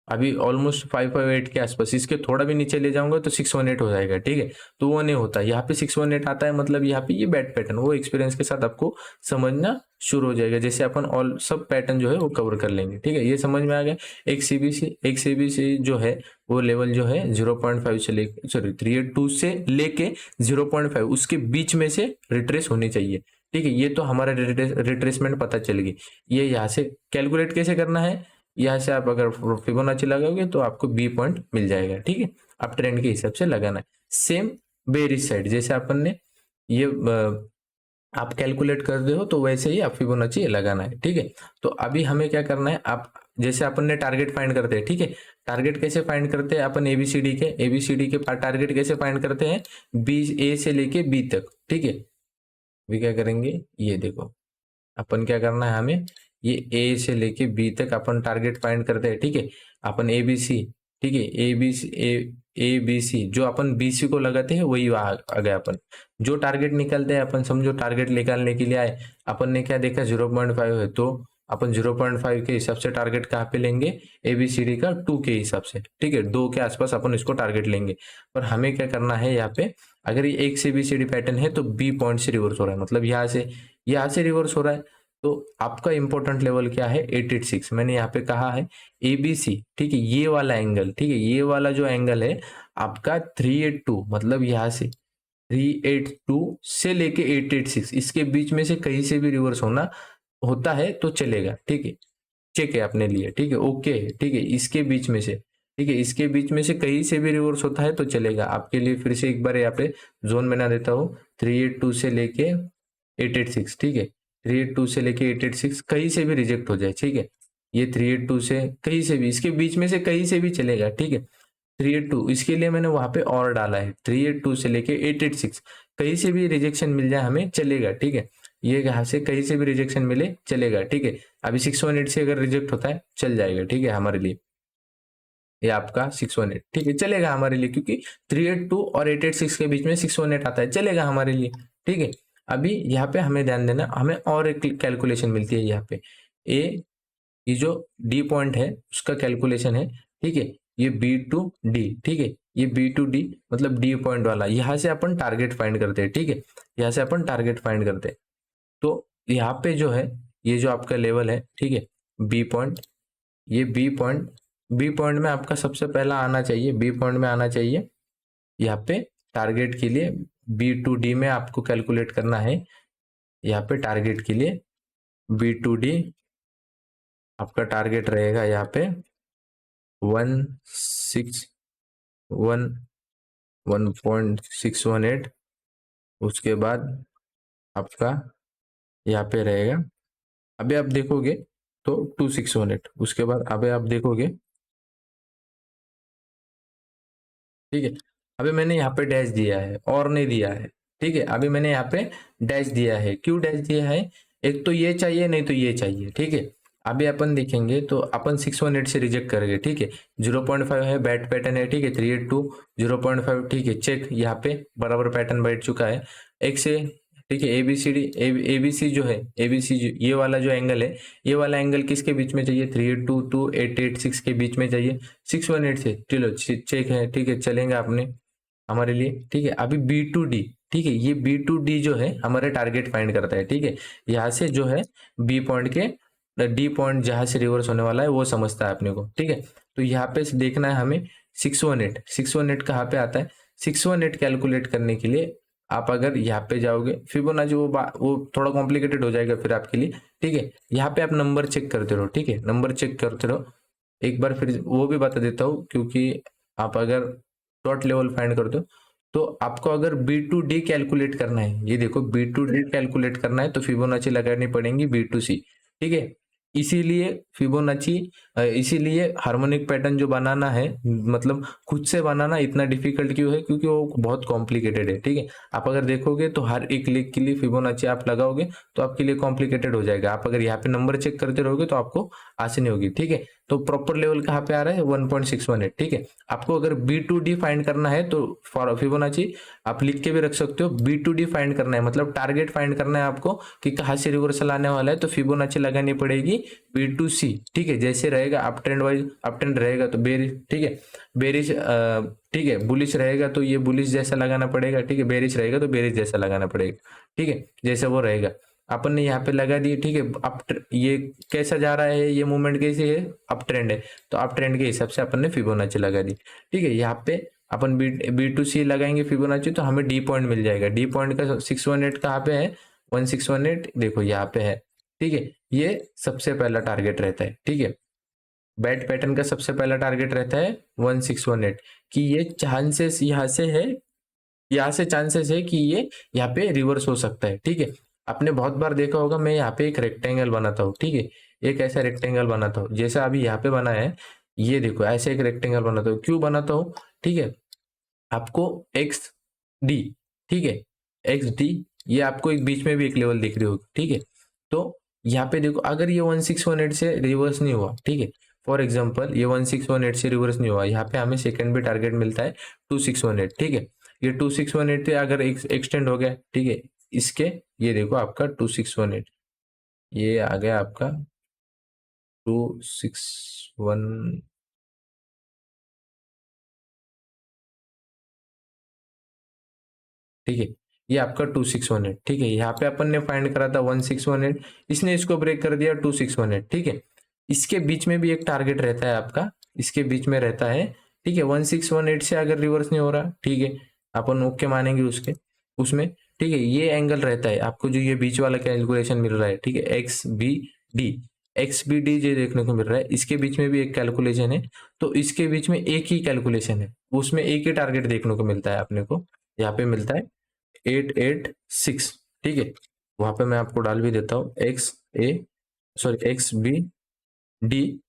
अभी ऑलमोस्ट 558 के आसपास, इसके थोड़ा भी नीचे ले जाऊंगा तो 618 हो जाएगा, ठीक है, तो वो नहीं होता। यहाँ पे 618 आता है, मतलब यहाँ पे ये बैट पैटर्न, वो एक्सपीरियंस के साथ आपको समझना शुरू हो जाएगा, जैसे अपन ऑल सब पैटर्न जो है वो कवर कर लेंगे, ठीक है। ये समझ में आ गया। एक सीबीसी जो है वो लेवल जो है 0.5 से लेके, सॉरी, 382 से लेके 0.5 उसके बीच में से रिट्रेस होनी चाहिए, ठीक है। ये तो हमारा रिट्रेसमेंट पता चल गई। ये यहाँ से कैलकुलेट कैसे करना है, यहाँ से आप अगर फिबोनाची लगाओगे तो आपको बी पॉइंट मिल जाएगा, ठीक है। आप ट्रेंड के हिसाब से लगाना है। सेम बेरिश साइड जैसे अपन ने ये आप कैलकुलेट कर रहे हो तो वैसे ही आप फिबोनाची लगाना है, ठीक है। तो अभी हमें क्या करना है, आप जैसे अपन ने टारगेट फाइंड करते हैं, ठीक है, टारगेट कैसे फाइंड करते हैं अपन, एबीसीडी के टारगेट कैसे फाइंड करते हैं, बी ए से लेके बी तक, ठीक है। अभी क्या करेंगे, ये देखो, अपन क्या करना है, हमें ये ए से लेके बी तक अपन टारगेट फाइंड करते हैं, ठीक है। अपन ए बी सी, ठीक है, ए बी सी जो अपन बी सी को लगाते हैं वही आ गए अपन। जो टारगेट निकालते हैं अपन, समझो टारगेट निकालने के लिए आए, अपन ने क्या देखा 0.5 है, तो अपन 0.5 के हिसाब से टारगेट कहाँ पे लेंगे, एबीसीडी का 2 के हिसाब से, ठीक है, 2 के आसपास अपन इसको टारगेट लेंगे। पर हमें क्या करना है यहाँ पे, अगर ये एक से बीसीडी पैटर्न है तो बी पॉइंट से रिवर्स हो रहा है, मतलब यहाँ से रिवर्स हो रहा है, तो आपका इंपॉर्टेंट लेवल क्या है, 886। मैंने यहाँ पे कहा है एबीसी, ठीक है, ये वाला एंगल, ठीक है, ये वाला जो एंगल है आपका 382, मतलब यहाँ से 382 से लेके 886 इसके बीच में से कहीं से भी रिवर्स होना होता है तो चलेगा, ठीक है, चेक है अपने लिए, ठीक है, ओके है, ठीक है, इसके बीच में से, ठीक है, इसके बीच में से कहीं से भी रिवर्स होता है तो चलेगा। आपके लिए फिर से एक बार यहाँ पे जोन बना देता हूँ, 382 से लेके 886, ठीक है, 382 से लेके 886 कहीं से भी रिजेक्ट हो जाए, ठीक है, ये 382 से कहीं से भी, इसके बीच में से कहीं से भी चलेगा, ठीक है। 382 इसके लिए मैंने वहां पे और डाला है, 382 से लेके 886 कहीं से भी रिजेक्शन मिल जाए हमें चलेगा, ठीक है। ये यहाँ से कहीं से भी रिजेक्शन मिले चलेगा, ठीक है। अभी 618 से अगर रिजेक्ट होता है चल जाएगा, ठीक है, हमारे लिए। ये आपका 618, ठीक है, चलेगा हमारे लिए, क्योंकि 382 और 886 के बीच में 618 आता है, चलेगा हमारे लिए, ठीक है। अभी यहाँ पे हमें ध्यान देना, हमें और एक कैलकुलेशन मिलती है यहाँ पे। ये जो डी पॉइंट है उसका कैलकुलेशन है, ठीक है। ये बी टू डी, ठीक है, ये बी टू डी मतलब डी पॉइंट वाला, यहाँ से अपन टारगेट फाइंड करते हैं, ठीक है। यहाँ से अपन टारगेट फाइंड करते हैं। तो यहाँ पे जो है, ये जो आपका लेवल है, ठीक है, बी पॉइंट, ये बी पॉइंट में आपका सबसे पहला आना चाहिए, बी पॉइंट में आना चाहिए यहाँ पे टारगेट के लिए। बी टू डी में आपको कैलकुलेट करना है यहाँ पे टारगेट के लिए। बी टू डी आपका टारगेट रहेगा यहाँ पे 161 1.618। उसके बाद आपका यहाँ पे रहेगा, अभी आप देखोगे तो 2618। उसके बाद अभी आप देखोगे, ठीक है, अभी मैंने यहाँ पे डैश दिया है और नहीं दिया है, ठीक है। अभी मैंने यहाँ पे डैश दिया है, क्यों डैश दिया है? एक तो ये चाहिए, नहीं तो ये चाहिए, ठीक है। अभी अपन देखेंगे तो अपन 618 से रिजेक्ट करेंगे, ठीक है। 0.5 है, बैट पैटर्न है, ठीक है। 382 0.5, ठीक है, चेक, यहाँ पे बराबर पैटर्न बैठ चुका है एक से, ठीक है। एबीसीडी एबीसी जो है, एबीसी ये वाला जो एंगल है, ये वाला एंगल किसके बीच में चाहिए? 382 टू 886 के बीच में चाहिए। 618 से चलो चेक है, ठीक है, चलेंगे आपने हमारे लिए, ठीक है। अभी बी टू डी, ठीक है, ये बी टू डी जो है हमारे टारगेट फाइंड करता है, ठीक है। यहाँ से जो है बी पॉइंट के डी पॉइंट जहां से रिवर्स होने वाला है वो समझता है अपने को, ठीक है। तो यहाँ पे देखना है हमें 618 कहाँ पे आता है? 618 कैलकुलेट करने के लिए आप अगर यहाँ पे जाओगे, फिबोनाची वो थोड़ा कॉम्प्लिकेटेड हो जाएगा फिर आपके लिए, ठीक है। यहाँ पे आप नंबर चेक करते रहो, ठीक है, नंबर चेक करते रहो। एक बार फिर वो भी बता देता हूँ, क्योंकि आप अगर डॉट लेवल फाइंड करते हो तो आपको अगर बी टू डी कैलकुलेट करना है, ये देखो बी टू डी कैलकुलेट करना है तो फिबोनाची लगानी पड़ेगी बी टू सी, ठीक है। इसीलिए फिबोनाची, इसीलिए हार्मोनिक पैटर्न जो बनाना है, मतलब खुद से बनाना इतना डिफिकल्ट क्यों है? क्योंकि वो बहुत कॉम्प्लिकेटेड है, ठीक है। आप अगर देखोगे तो हर एक लेग के लिए फिबोनाची आप लगाओगे तो आपके लिए कॉम्प्लिकेटेड हो जाएगा। आप अगर यहाँ पे नंबर चेक करते रहोगे तो आपको आसानी होगी, ठीक है। तो प्रॉपर लेवल कहाँ पे आ रहा है? 1.618, ठीक है। आपको अगर बी टू डी फाइंड करना है तो फॉर फिबोनाची आप लिख के भी रख सकते हो। बी टू डी फाइंड करना है मतलब टारगेट फाइंड करना है आपको कि कहाँ से रिवर्सल आने वाला है, तो फिबोनाची लगानी पड़ेगी बी टू सी, ठीक है। जैसे रहेगा up trend wise, up trend रहेगा तो बेरिश, ठीक है, बेरिश, ठीक है, बुलिश रहेगा तो ये बुलिश जैसा लगाना पड़ेगा, ठीक है। बेरिश रहेगा तो बेरिश जैसा लगाना पड़ेगा, ठीक है, जैसे वो रहेगा। अपन ने यहाँ पे लगा दी, ठीक है। ये कैसा जा रहा है, ये मूवमेंट कैसी है? अप ट्रेंड है, तो अप ट्रेंड के हिसाब से अपन ने फिबोनाची लगा दी, ठीक है। यहाँ पे अपन बी टू सी लगाएंगे फिबोनाची तो हमें डी पॉइंट मिल जाएगा। डी पॉइंट का 618 कहाँ पे है? 1618, देखो यहाँ पे है, ठीक है। ये सबसे पहला टारगेट रहता है, ठीक है। बैट पैटर्न का सबसे पहला टारगेट रहता है 1618, कि ये चांसेस यहाँ से है, यहाँ से चांसेस है कि ये यहाँ पे रिवर्स हो सकता है, ठीक है। आपने बहुत बार देखा होगा, मैं यहाँ पे एक रेक्टेंगल बनाता हूँ, ठीक है, एक ऐसा रेक्टेंगल बनाता हूँ जैसा अभी यहाँ पे बना है। ये देखो ऐसे एक रेक्टेंगल बनाता हूँ, क्यों बनाता हूँ? ठीक है, आपको एक्स डी, ठीक है, एक्स डी, ये आपको एक बीच में भी एक लेवल दिख रही होगी, ठीक है। तो यहाँ पे देखो अगर ये 1618 से रिवर्स नहीं हुआ, ठीक है, फॉर एग्जांपल ये 1618 से रिवर्स नहीं हुआ, यहाँ पे हमें सेकंड भी टारगेट मिलता है 2618, ठीक है। ये 2618 से अगर एक्सटेंड हो गया, ठीक है, इसके, ये देखो आपका 2618, ये आ गया आपका 261, ठीक है, ये आपका 2618, ठीक है। यहाँ पे अपन ने फाइंड करा था 1618, इसने इसको ब्रेक कर दिया 2618, ठीक है। इसके बीच में भी एक टारगेट रहता है आपका, इसके बीच में रहता है, ठीक है। 1618 से अगर रिवर्स नहीं हो रहा, ठीक है, अपन ओके मानेंगे उसके, उसमें, ठीक है। ये एंगल रहता है आपको, जो ये बीच वाला कैलकुलेशन मिल रहा है, ठीक है, X B D, X B D जो देखने को मिल रहा है, इसके बीच में भी एक कैलकुलेशन है, तो इसके बीच में एक ही कैलकुलेशन है, उसमें एक ही टारगेट देखने को मिलता है अपने को, यहाँ पे मिलता है 886, ठीक है। वहां पे मैं आपको डाल भी देता हूँ, X A, sorry X B D,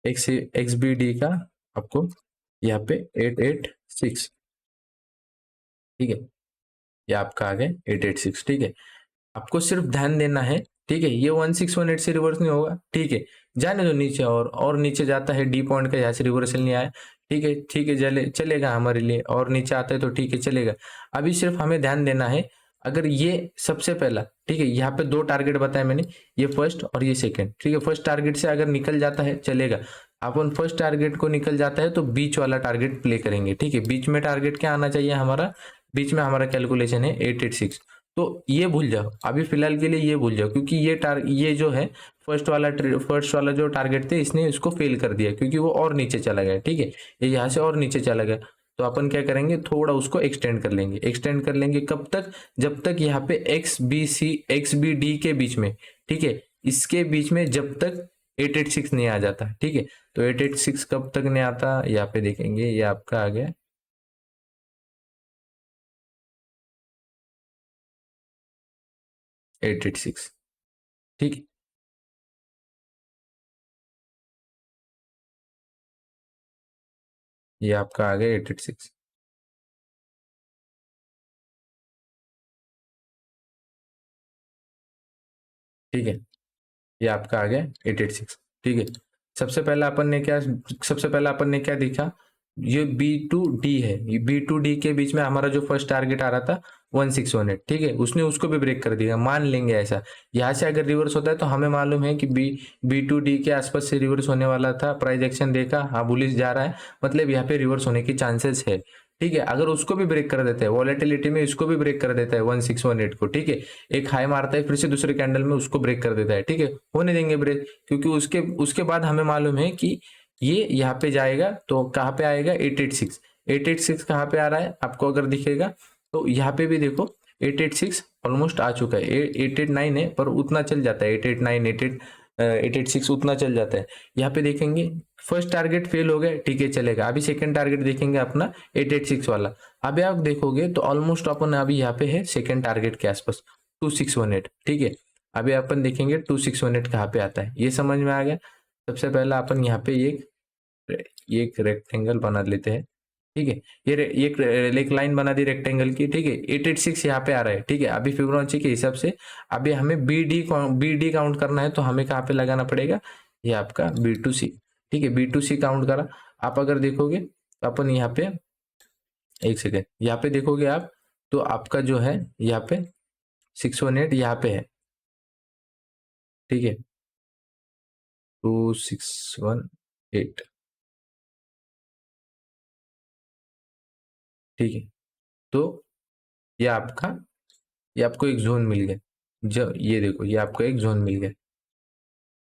X B D का आपको यहाँ पे 886, ठीक है। ये आपका आ गया 886, ठीक है। आपको सिर्फ ध्यान देना है, ठीक है, ये 1618 से रिवर्स नहीं होगा, ठीक है। जाने दो नीचे, और नीचे जाता है डी पॉइंट का, यहाँ से रिवर्सल नहीं आया, ठीक है, ठीक है, चलेगा हमारे लिए, और नीचे आता है तो ठीक है, चलेगा। अभी सिर्फ हमें ध्यान देना है, अगर ये सबसे पहला, ठीक है, यहाँ पे दो टारगेट बताए मैंने, ये फर्स्ट और ये सेकंड, ठीक है। फर्स्ट टारगेट से अगर निकल जाता है चलेगा, अपन फर्स्ट टारगेट को निकल जाता है तो बीच वाला टारगेट प्ले करेंगे, ठीक है। बीच में टारगेट क्या आना चाहिए हमारा, बीच में हमारा कैलकुलेशन है 886, तो ये भूल जाओ, अभी फिलहाल के लिए ये भूल जाओ, क्योंकि ये जो है फर्स्ट वाला जो टारगेट थे, इसने इसको फेल कर दिया, क्योंकि वो और नीचे चला गया, ठीक है, ये यहाँ से और नीचे चला गया। तो अपन क्या करेंगे, थोड़ा उसको एक्सटेंड कर लेंगे कब तक, जब तक यहाँ पे एक्स बी डी के बीच में, ठीक है, इसके बीच में जब तक 886 नहीं आ जाता, ठीक है। तो 886 कब तक नहीं आता, यहाँ पे देखेंगे, ये आपका आ गया 886, ठीक है। ये आपका आ गया 886, ठीक है। ये आपका आ गया 886, ठीक है। सबसे पहला अपन ने क्या देखा, ये B2D है, ये B2D के बीच में हमारा जो फर्स्ट टारगेट आ रहा था 1618, ठीक है, उसने उसको भी ब्रेक कर दिया, मान लेंगे ऐसा। यहाँ से अगर रिवर्स होता है तो हमें मालूम है कि B2D के आसपास से रिवर्स होने वाला था, प्राइस एक्शन देखा, हाँ बुलिश जा रहा है, मतलब यहाँ पे रिवर्स होने की चांसेस है, ठीक है। अगर उसको भी ब्रेक कर देते हैं, वॉलेटिलिटी में इसको भी ब्रेक कर देता है 1618 को, ठीक है, एक हाई मारता है, फिर से दूसरे कैंडल में उसको ब्रेक कर देता है, ठीक है, होने देंगे ब्रेक, क्योंकि उसके उसके बाद हमें मालूम है कि ये यहाँ पे जाएगा, तो कहाँ पे आएगा 886, 886 कहाँ पे आ रहा है आपको अगर दिखेगा, तो यहाँ पे भी देखो 886 ऑलमोस्ट आ चुका है, 889 है पर उतना चल जाता है, 889 886 उतना चल जाता है। यहाँ पे देखेंगे फर्स्ट टारगेट फेल हो गया, ठीक है, चलेगा। अभी सेकंड टारगेट देखेंगे अपना 886 वाला, अभी आप देखोगे तो ऑलमोस्ट अपन अभी यहाँ पे है सेकंड टारगेट के आसपास 2618, ठीक है। अभी अपन देखेंगे 2618 कहाँ पे आता है, ये समझ में आ गया। सबसे पहला अपन यहाँ पे एक रेक्टेंगल बना लेते हैं, ठीक है, एक लाइन बना दी रेक्टेंगल की, ठीक है। 886 यहाँ पे आ रहा है, ठीक है। अभी फिबोनाची के हिसाब से अभी हमें बी डी काउंट करना है, तो हमें कहाँ पे लगाना पड़ेगा, ये आपका B2C, ठीक है, B2C काउंट करा। आप अगर देखोगे तो अपन यहाँ पे एक सेकेंड, यहाँ पे देखोगे आप, तो आपका जो है यहाँ पे 618 यहाँ पे है, ठीक है, 2618, ठीक है। तो ये आपका ये आपको एक जोन मिल गया, जब ये देखो, ये आपको एक जोन मिल गया,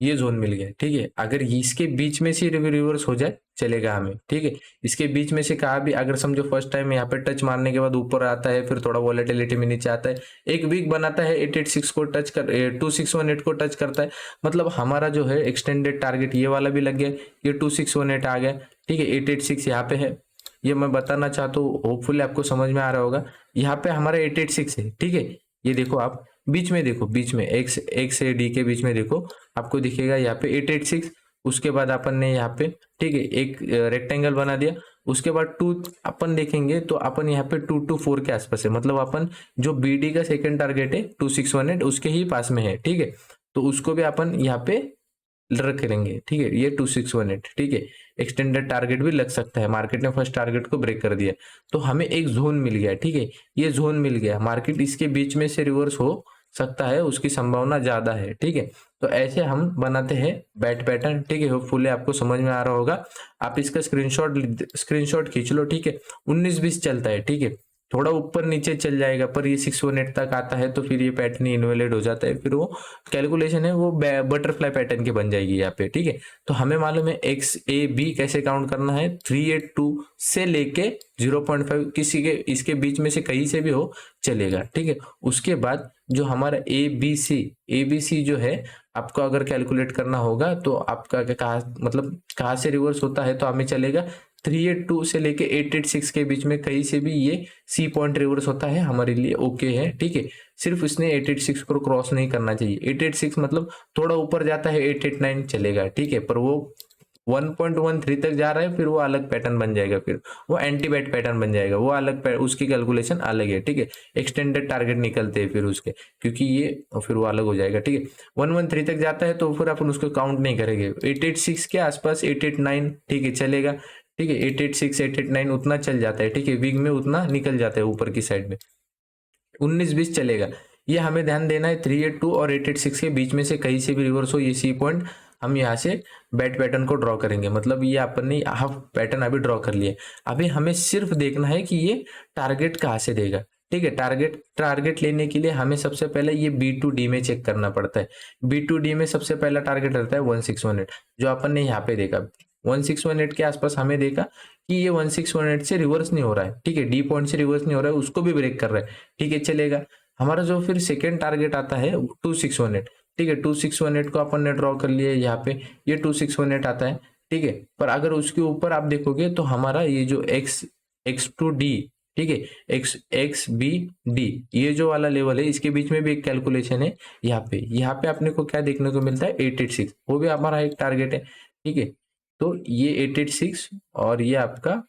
ये जोन मिल गया, ठीक है। अगर इसके बीच में से रिवर्स हो जाए चलेगा हमें, ठीक है। इसके बीच में से कहा भी, अगर समझो फर्स्ट टाइम यहाँ पे टच मारने के बाद ऊपर आता है, फिर थोड़ा वॉलेटिलिटी में नीचे आता है, एक वीक बनाता है, 886 को टच कर 2618 को टच करता है, मतलब हमारा जो है एक्सटेंडेड टारगेट ये वाला भी लग गया, ये 2618 आ गया, ठीक है। 886 यहाँ पे है, ये मैं बताना चाहता हूँ, होपफुली आपको समझ में आ रहा होगा। यहाँ पे हमारा 886 है, ठीक है। ये देखो आप बीच में देखो, बीच में एक्स से डी के बीच में देखो, आपको दिखेगा यहाँ पे 886। उसके बाद अपन ने यहाँ पे, ठीक है, एक रेक्टेंगल बना दिया, उसके बाद टू अपन देखेंगे तो अपन यहाँ पे 224 के आसपास है, मतलब अपन जो BD का सेकंड टारगेट है 2618 उसके ही पास में है, ठीक है। तो उसको भी अपन यहाँ पे रख लेंगे, ठीक है, ये 2618, ठीक है। एक्सटेंडेड टारगेट भी लग सकता है, मार्केट ने फर्स्ट टारगेट को ब्रेक कर दिया, तो हमें एक जोन मिल गया, ठीक है। ये जोन मिल गया, मार्केट इसके बीच में से रिवर्स हो सकता है, उसकी संभावना ज्यादा है, ठीक है। तो ऐसे हम बनाते हैं बैट पैटर्न, ठीक है। होपफुली आपको समझ में आ रहा होगा। आप इसका स्क्रीनशॉट खींच लो, ठीक है। 19-20 चलता है, ठीक है, थोड़ा ऊपर नीचे चल जाएगा, पर ये 618 तक आता है तो फिर ये पैटर्न इनवैलिड हो जाता है, फिर वो कैलकुलेशन है वो बटरफ्लाई पैटर्न की बन जाएगी यहाँ पे, ठीक है। तो हमें मालूम है XAB कैसे काउंट करना है, 382 से लेके 0.5 किसी के इसके बीच में से कहीं से भी हो चलेगा, ठीक है। उसके बाद जो हमारा ABC जो है, आपको अगर कैलकुलेट करना होगा तो आपका कहा मतलब कहाँ से रिवर्स होता है, तो हमें चलेगा 382 से लेके 886 के बीच में कहीं से भी ये C पॉइंट रिवर्स होता है, हमारे लिए ओके है, ठीक है। सिर्फ इसने 886 को क्रॉस नहीं करना चाहिए, 886 मतलब थोड़ा ऊपर जाता है 889 चलेगा, ठीक है, पर वो 1.13 तक जा रहा है, फिर वो अलग पैटर्न बन जाएगा, फिर वो एंटी बैट पैटर्न बन जाएगा, वो अलग उसकी कैलकुलेशन अलग है, ठीक है। एक्सटेंडेड टारगेट निकलते हैं फिर उसके, क्योंकि ये फिर वो अलग हो जाएगा, ठीक है। 113 तक जाता है तो फिर अपन उसको काउंट नहीं करेंगे। 886 के आसपास 889, ठीक है, चलेगा, ठीक है। 886 889 उतना चल जाता है, ठीक है, वीक में उतना निकल जाता है ऊपर की साइड में। 19-20 चलेगा, ये हमें ध्यान देना है। 382 और 886 के बीच में से कहीं से भी रिवर्स हो, ये सी पॉइंट हम यहाँ से बैट पैटर्न को ड्रॉ करेंगे। मतलब ये अपन ने हाफ पैटर्न अभी ड्रॉ कर लिया। अभी हमें सिर्फ देखना है कि ये टारगेट कहाँ से देगा, ठीक है। टारगेट लेने के लिए हमें सबसे पहले ये B2D में चेक करना पड़ता है। B2D में सबसे पहला टारगेट रहता है 1618, जो अपन ने यहाँ पे देखा 1618 के आसपास हमें देखा कि ये 1618 से रिवर्स नहीं हो रहा है, ठीक है, डी पॉइंट से रिवर्स नहीं हो रहा है, उसको भी ब्रेक कर रहा है, ठीक है, चलेगा। हमारा जो फिर सेकेंड टारगेट आता है 2618, ठीक है, 2618 को अपन ने ड्रॉ कर लिया यहाँ पे, ये 2618 आता है, ठीक है। पर अगर उसके ऊपर आप देखोगे तो हमारा ये जो X2D, ठीक है, XXBD, ये जो वाला लेवल है, इसके बीच में भी एक कैलकुलेशन है। यहाँ पे अपने को क्या देखने को मिलता है 886, वो भी हमारा एक टारगेट है, ठीक है। तो ये 886 और ये आपका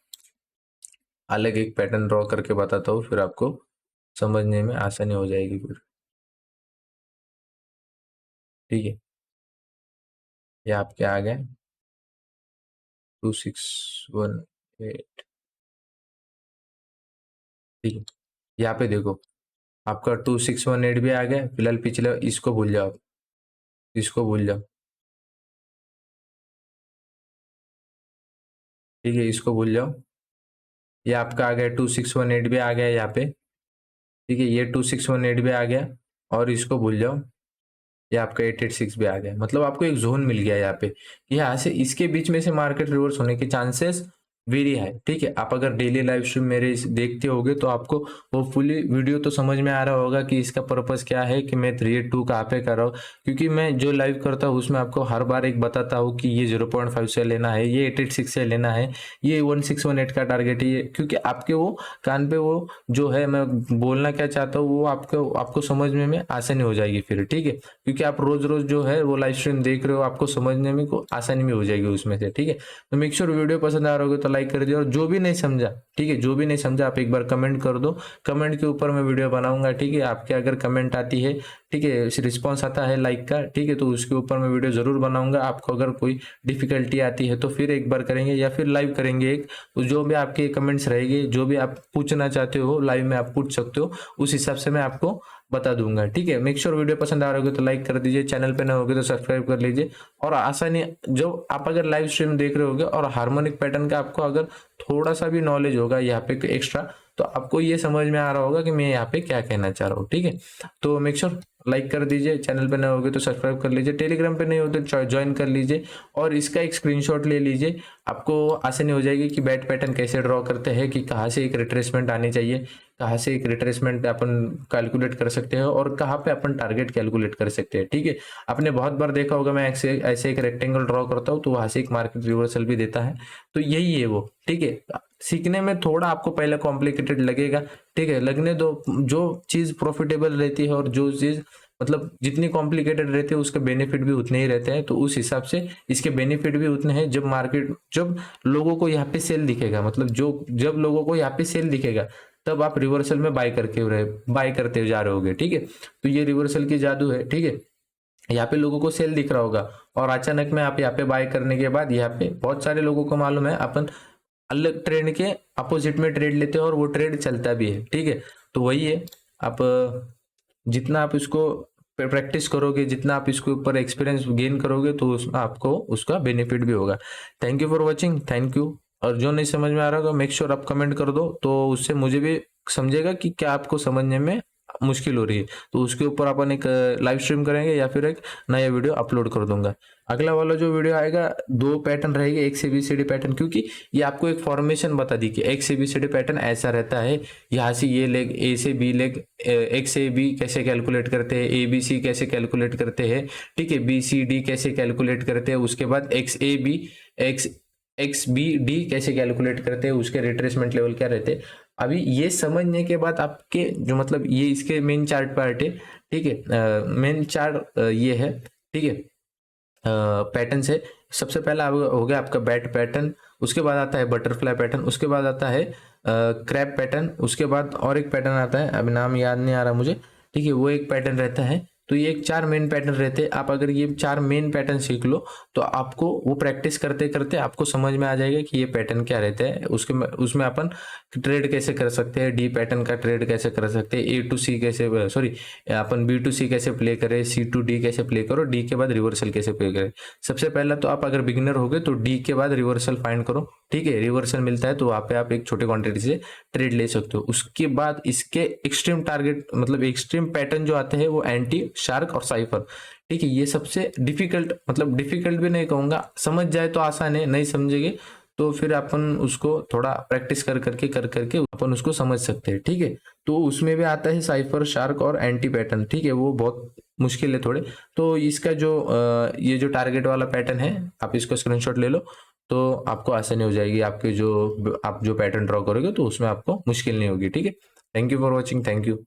अलग एक पैटर्न ड्रॉ करके बताता हूँ, फिर आपको समझने में आसानी हो जाएगी फिर, ठीक है। ये आपके आ गए 2618, ठीक है। यहाँ पे देखो आपका 2618 भी आ गया। फिलहाल पिछले इसको भूल जाओ, इसको भूल जाओ, ठीक है, इसको भूल जाओ। ये आपका आ गया 2618 भी आ गया यहाँ पे, ठीक है, ये 2618 भी आ गया, और इसको भूल जाओ। ये आपका 886 भी आ गया। मतलब आपको एक जोन मिल गया यहाँ पे, यहाँ से इसके बीच में से मार्केट रिवर्स होने के चांसेस वेरी है, ठीक है। आप अगर डेली लाइव स्ट्रीम मेरे देखते होगे तो आपको वो फुली वीडियो तो समझ में आ रहा होगा कि इसका पर्पस क्या है, कि मैं 382 कहाँ पे कर रहा हूँ। क्योंकि मैं जो लाइव करता हूँ उसमें आपको हर बार एक बताता हूँ कि ये 0.5 से लेना है, ये 886 से लेना है, ये 1618 का टारगेट है, क्योंकि आपके वो कान पे वो जो है मैं बोलना क्या चाहता हूँ वो आपको समझने में आसानी हो जाएगी फिर, ठीक है। क्योंकि आप रोज रोज जो है वो लाइव स्ट्रीम देख रहे हो, आपको समझने में को आसानी भी हो जाएगी उसमें से, ठीक है। तो मेक श्योर वीडियो पसंद आ रहा होगा तो लाइक कर दियो, और जो भी नहीं समझा, ठीक है, जो भी नहीं समझा आप एक बार कमेंट कर दो, कमेंट के ऊपर मैं वीडियो बनाऊंगा, ठीक है। आपके अगर कमेंट आती है, ठीक है, रिस्पॉन्स आता है लाइक का, ठीक है, तो उसके ऊपर मैं वीडियो जरूर बनाऊंगा। आपको अगर कोई डिफिकल्टी आती है तो फिर एक बार करेंगे या फिर लाइव करेंगे एक, तो जो भी आपके कमेंट्स रहेंगे, जो भी आप पूछना चाहते हो लाइव में आप पूछ सकते हो, उस हिसाब से मैं आपको बता दूंगा, ठीक है। मेक श्योर वीडियो पसंद आ रहा होगा तो लाइक कर दीजिए, चैनल पे ना होगे तो सब्सक्राइब कर लीजिए। और आसानी जो आप अगर लाइव स्ट्रीम देख रहे होगे और हार्मोनिक पैटर्न का आपको अगर थोड़ा सा भी नॉलेज होगा यहाँ पे एक्स्ट्रा, तो आपको ये समझ में आ रहा होगा कि मैं यहाँ पे क्या कहना चाह रहा हूँ, ठीक है। तो मेक श्योर लाइक कर दीजिए, चैनल पे नए होगे तो सब्सक्राइब कर लीजिए, टेलीग्राम पे नहीं हो तो ज्वाइन कर लीजिए, और इसका एक स्क्रीनशॉट ले लीजिए। आपको आसानी हो जाएगी कि बैट पैटर्न कैसे ड्रॉ करते हैं, कि कहाँ से एक रिट्रेसमेंट आनी चाहिए, कहाँ से एक रिट्रेसमेंट अपन कैलकुलेट कर सकते हैं, और कहाँ पे अपन टारगेट कैलकुलेट कर सकते हैं, ठीक है। आपने बहुत बार देखा होगा मैं ऐसे एक रेक्टेंगल ड्रॉ करता हूँ तो वहां से एक मार्केट रिवर्सल भी देता है, तो यही है वो, ठीक है। सीखने में थोड़ा आपको पहले कॉम्प्लिकेटेड लगेगा, ठीक है, लगने दो। जो चीज प्रॉफिटेबल रहती है और जो चीज मतलब जितनी कॉम्प्लिकेटेड रहती है उसके बेनिफिट भी उतने ही रहते हैं, तो उस हिसाब से इसके बेनिफिट भी उतने हैं। जब लोगों को यहाँ पे सेल दिखेगा, मतलब जब लोगों को यहाँ पे सेल दिखेगा, तब आप रिवर्सल में बाय करते जा रहे होगे, ठीक है। तो ये रिवर्सल की जादू है, ठीक है। यहाँ पे लोगों को सेल दिख रहा होगा और अचानक में आप यहाँ पे बाय करने के बाद यहाँ पे बहुत सारे लोगों को मालूम है अपन अलग ट्रेंड के अपोजिट में ट्रेड लेते हैं और वो ट्रेड चलता भी है, ठीक है। तो वही है, आप जितना आप इसको प्रैक्टिस करोगे, जितना आप इसके ऊपर एक्सपीरियंस गेन करोगे, तो आपको उसका बेनिफिट भी होगा। Thank you for watching, thank you. और जो नहीं समझ में आ रहा होगा मेक श्योर आप कमेंट कर दो, तो उससे मुझे भी समझेगा कि क्या आपको समझने में मुश्किल हो रही है, तो उसके ऊपर अपन एक लाइव स्ट्रीम करेंगे या फिर एक नया वीडियो अपलोड कर दूंगा। अगला वाला जो वीडियो आएगा 2 पैटर्न रहेंगे, एक से ABCD पैटर्न, क्योंकि ये आपको एक फॉर्मेशन बता दी कि एक से ABCD पैटर्न ऐसा रहता है। यहाँ से ये लेग A से B लेग, एक से B कैसे कैलकुलेट करते हैं, ABC कैसे कैलकुलेट करते हैं, ठीक है, BCD कैसे कैलकुलेट करते हैं, उसके बाद XAB XBD कैसे कैलकुलेट करते हैं, उसके रिट्रेसमेंट लेवल क्या रहते हैं। अभी ये समझने के बाद आपके जो मतलब ये इसके मेन चार्ट पार्ट है, ठीक है, मेन चार्ट ये है, ठीक है, पैटर्न है। सबसे पहला हो गया आपका बैट पैटर्न, उसके बाद आता है बटरफ्लाई पैटर्न, उसके बाद आता है क्रैप पैटर्न, उसके बाद और एक पैटर्न आता है, अभी नाम याद नहीं आ रहा मुझे, ठीक है, वो एक पैटर्न रहता है। तो ये एक 4 मेन पैटर्न रहते हैं। आप अगर ये 4 मेन पैटर्न सीख लो तो आपको वो प्रैक्टिस करते करते आपको समझ में आ जाएगा कि ये पैटर्न क्या रहते हैं। उसमें अपन ट्रेड कैसे कर सकते हैं, डी पैटर्न का ट्रेड कैसे कर सकते हैं, ए टू सी कैसे, सॉरी, अपन बी टू सी कैसे प्ले करें, सी टू डी कैसे प्ले करो, डी के बाद रिवर्सल कैसे प्ले करें। सबसे पहला तो आप अगर बिगिनर हो गए तो डी के बाद रिवर्सल फाइंड करो, ठीक है, रिवर्सल मिलता है तो वहाँ पे आप एक छोटे क्वांटिटी से ट्रेड ले सकते हो। उसके बाद इसके एक्सट्रीम टारगेट मतलब एक्सट्रीम पैटर्न जो आते हैं वो एंटी, शार्क और साइफर, ठीक है। ये सबसे डिफिकल्ट, मतलब डिफिकल्ट भी नहीं कहूंगा, समझ जाए तो आसान है, नहीं समझेंगे तो फिर अपन उसको थोड़ा प्रैक्टिस कर करके अपन उसको समझ सकते हैं, ठीक है। तो उसमें भी आता है साइफर, शार्क और एंटी पैटर्न, ठीक है, वो बहुत मुश्किल है थोड़े। तो इसका जो ये जो टारगेट वाला पैटर्न है आप इसको स्क्रीनशॉट ले लो तो आपको आसानी हो जाएगी, आपके जो आप जो पैटर्न ड्रॉ करोगे तो उसमें आपको मुश्किल नहीं होगी, ठीक है। Thank you for watching, thank you.